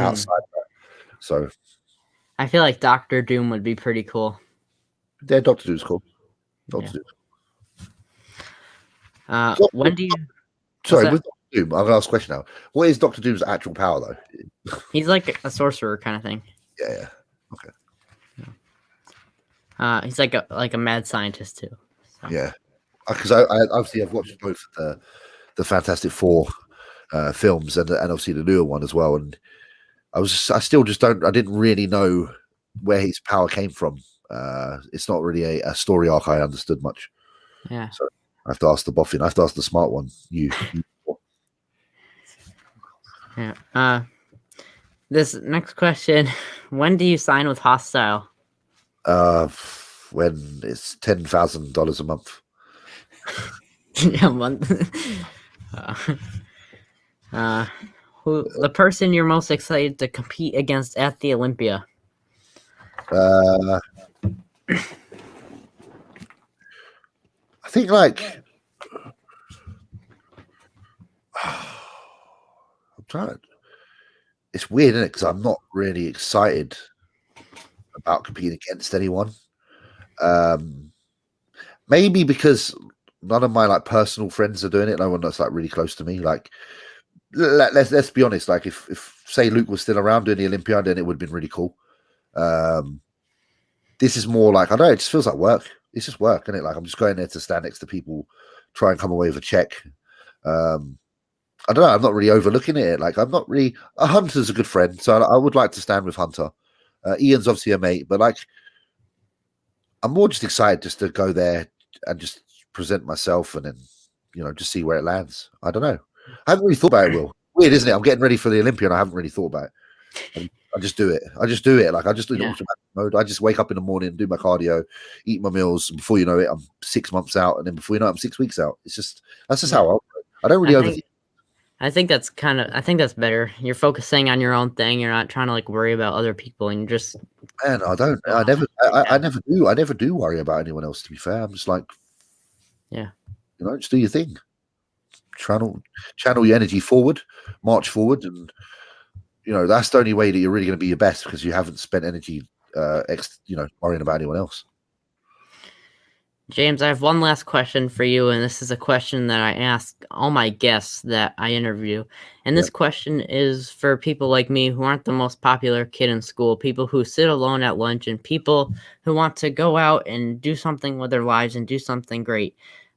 outside that. So I feel like Doctor Doom would be pretty cool. Yeah, Doctor Doom's cool. Doctor Doom. When do you? Sorry, with Doctor Doom, I'm going to ask a question now. What is Doctor Doom's actual power, though? He's like a sorcerer kind of thing. Yeah. Okay. He's like a mad scientist too. So. Yeah, because I obviously I've watched both the Fantastic Four films and obviously the newer one as well, and I didn't really know where his power came from. It's not really a story arc I understood much. Yeah. So I have to ask the boffin. I have to ask the smart one. You. Yeah. This next question: when do you sign with Hosstile? When it's $10,000 a month. A month. Who the person you're most excited to compete against at the Olympia? I think like I'm trying. It's weird, isn't it? Because I'm not really excited about competing against anyone. Maybe because none of my like personal friends are doing it. No one that's like really close to me. Like, let's be honest. Like, if say Luke was still around doing the Olympiad, then it would have been really cool. This is more like, I don't know, it just feels like work. It's just work, isn't it? Like I'm just going there to stand next to people, try and come away with a check. I don't know. I'm not really overlooking it. Like I'm not really. Hunter's a good friend, so I would like to stand with Hunter. Ian's obviously a mate, but like I'm more just excited just to go there and just present myself, and then just see where it lands. I don't know. I haven't really thought about it. Will weird, isn't it? I'm getting ready for the Olympia, and I haven't really thought about it. I just do it. Like I just do it in automatic mode. I just wake up in the morning, do my cardio, eat my meals, and before you know it, I'm 6 months out, and then before you know it, I'm 6 weeks out. That's just how I operate. I don't really overthink. I think that's better. You're focusing on your own thing. You're not trying to like worry about other people, and you're just Man, I never do worry about anyone else. To be fair, I'm just like, yeah, just do your thing. Channel your energy forward, march forward, and that's the only way that you're really going to be your best, because you haven't spent energy, worrying about anyone else. James, I have one last question for you, and this is a question that I ask all my guests that I interview. And this question is for people like me who aren't the most popular kid in school, people who sit alone at lunch, and people who want to go out and do something with their lives and do something great.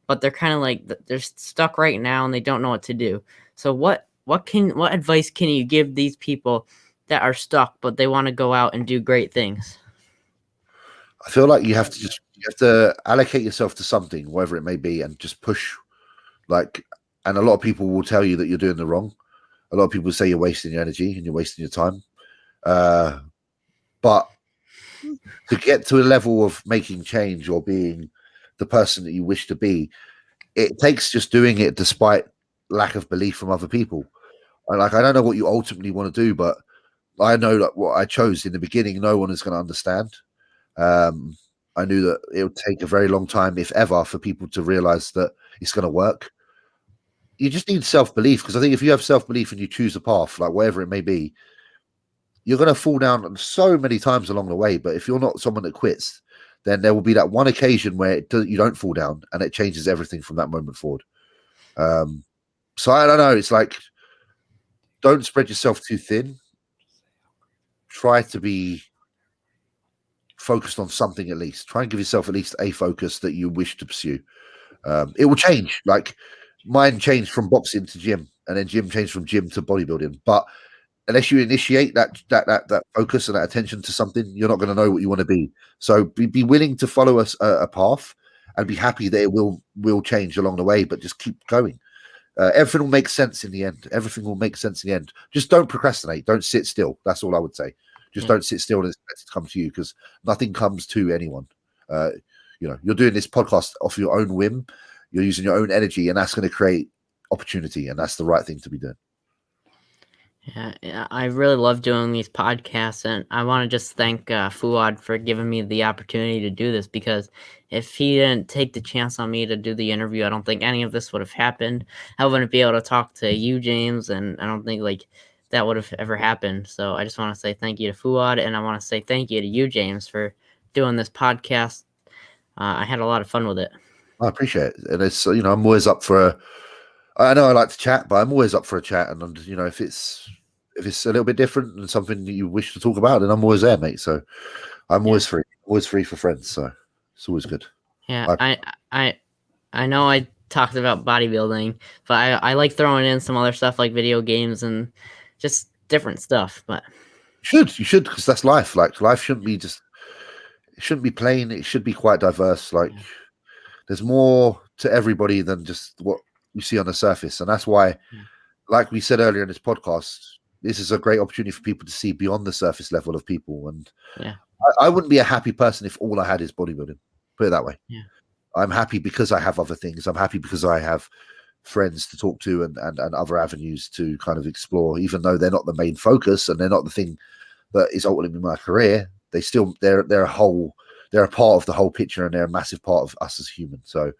But they're kind of like, they're stuck right now and they don't know what to do. So what advice can you give these people that are stuck, but they want to go out and do great things? I feel like you have to allocate yourself to something, whatever it may be, and just push. And a lot of people will tell you that you're doing the wrong. A lot of people say you're wasting your energy and you're wasting your time. But to get to a level of making change or being the person that you wish to be, it takes just doing it despite lack of belief from other people. And I don't know what you ultimately want to do, but I know that what I chose in the beginning, no one is going to understand. I knew that it would take a very long time, if ever, for people to realize that it's going to work. You just need self-belief, because I think if you have self-belief and you choose a path, like whatever it may be, you're going to fall down so many times along the way. But if you're not someone that quits, then there will be that one occasion where you don't fall down, and it changes everything from that moment forward. So I don't know. It's like, don't spread yourself too thin. Try to be focused on something at least. Try and give yourself at least a focus that you wish to pursue. It will change. Like mine changed from boxing to gym, and then gym changed from gym to bodybuilding. But unless you initiate that focus and that attention to something, you're not going to know what you want to be. So be willing to follow a path, and be happy that it will change along the way. But just keep going. Everything will make sense in the end. Everything will make sense in the end. Just don't procrastinate. Don't sit still. That's all I would say. Just don't sit still and expect it to come to you, because nothing comes to anyone. You're doing this podcast off your own whim. You're using your own energy, and that's going to create opportunity, and that's the right thing to be doing. Yeah, I really love doing these podcasts, and I want to just thank Fouad for giving me the opportunity to do this, because if he didn't take the chance on me to do the interview, I don't think any of this would have happened. I wouldn't be able to talk to you, James, and I don't think that would have ever happened. So I just want to say thank you to Fouad, and I want to say thank you to you, James, for doing this podcast. I had a lot of fun with it. I appreciate it, and it's I'm always up for I know I like to chat, but I'm always up for a chat, and if it's a little bit different and something that you wish to talk about, then I'm always there, mate. So I'm always free for friends. So it's always good. Yeah, I know I talked about bodybuilding, but I like throwing in some other stuff like video games and just different stuff. But you should, because that's life. Like life shouldn't be plain. It should be quite diverse. Like there's more to everybody than just what you see on the surface, and that's why, like we said earlier in this podcast, this is a great opportunity for people to see beyond the surface level of people. And I wouldn't be a happy person if all I had is bodybuilding. Put it that way. Yeah. I'm happy because I have other things. I'm happy because I have friends to talk to and other avenues to kind of explore, even though they're not the main focus and they're not the thing that is ultimately my career. They're a part of the whole picture, and they're a massive part of us as humans. So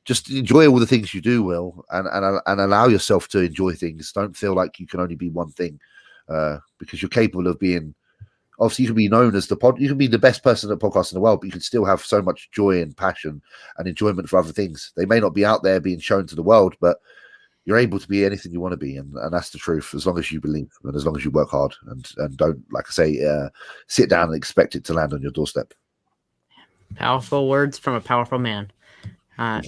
just enjoy all the things you do, Will, and allow yourself to enjoy things. Don't feel like you can only be one thing, because you're capable of being. Obviously, you can be known as you can be the best person at podcasts in the world, but you can still have so much joy and passion and enjoyment for other things. They may not be out there being shown to the world, but you're able to be anything you want to be, and that's the truth. As long as you believe, and as long as you work hard, and don't, like I say, sit down and expect it to land on your doorstep. Powerful words from a powerful man.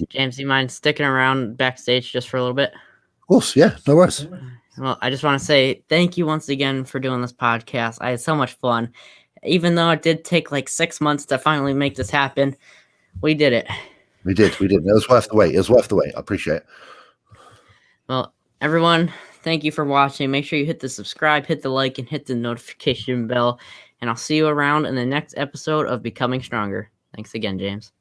James, do you mind sticking around backstage just for a little bit? Of course, yeah, no worries. Well, I just want to say thank you once again for doing this podcast. I had so much fun. Even though it did take like 6 months to finally make this happen, we did it. We did. It was worth the wait. I appreciate it. Well, everyone, thank you for watching. Make sure you hit the subscribe, hit the like, and hit the notification bell. And I'll see you around in the next episode of Becoming Stronger. Thanks again, James.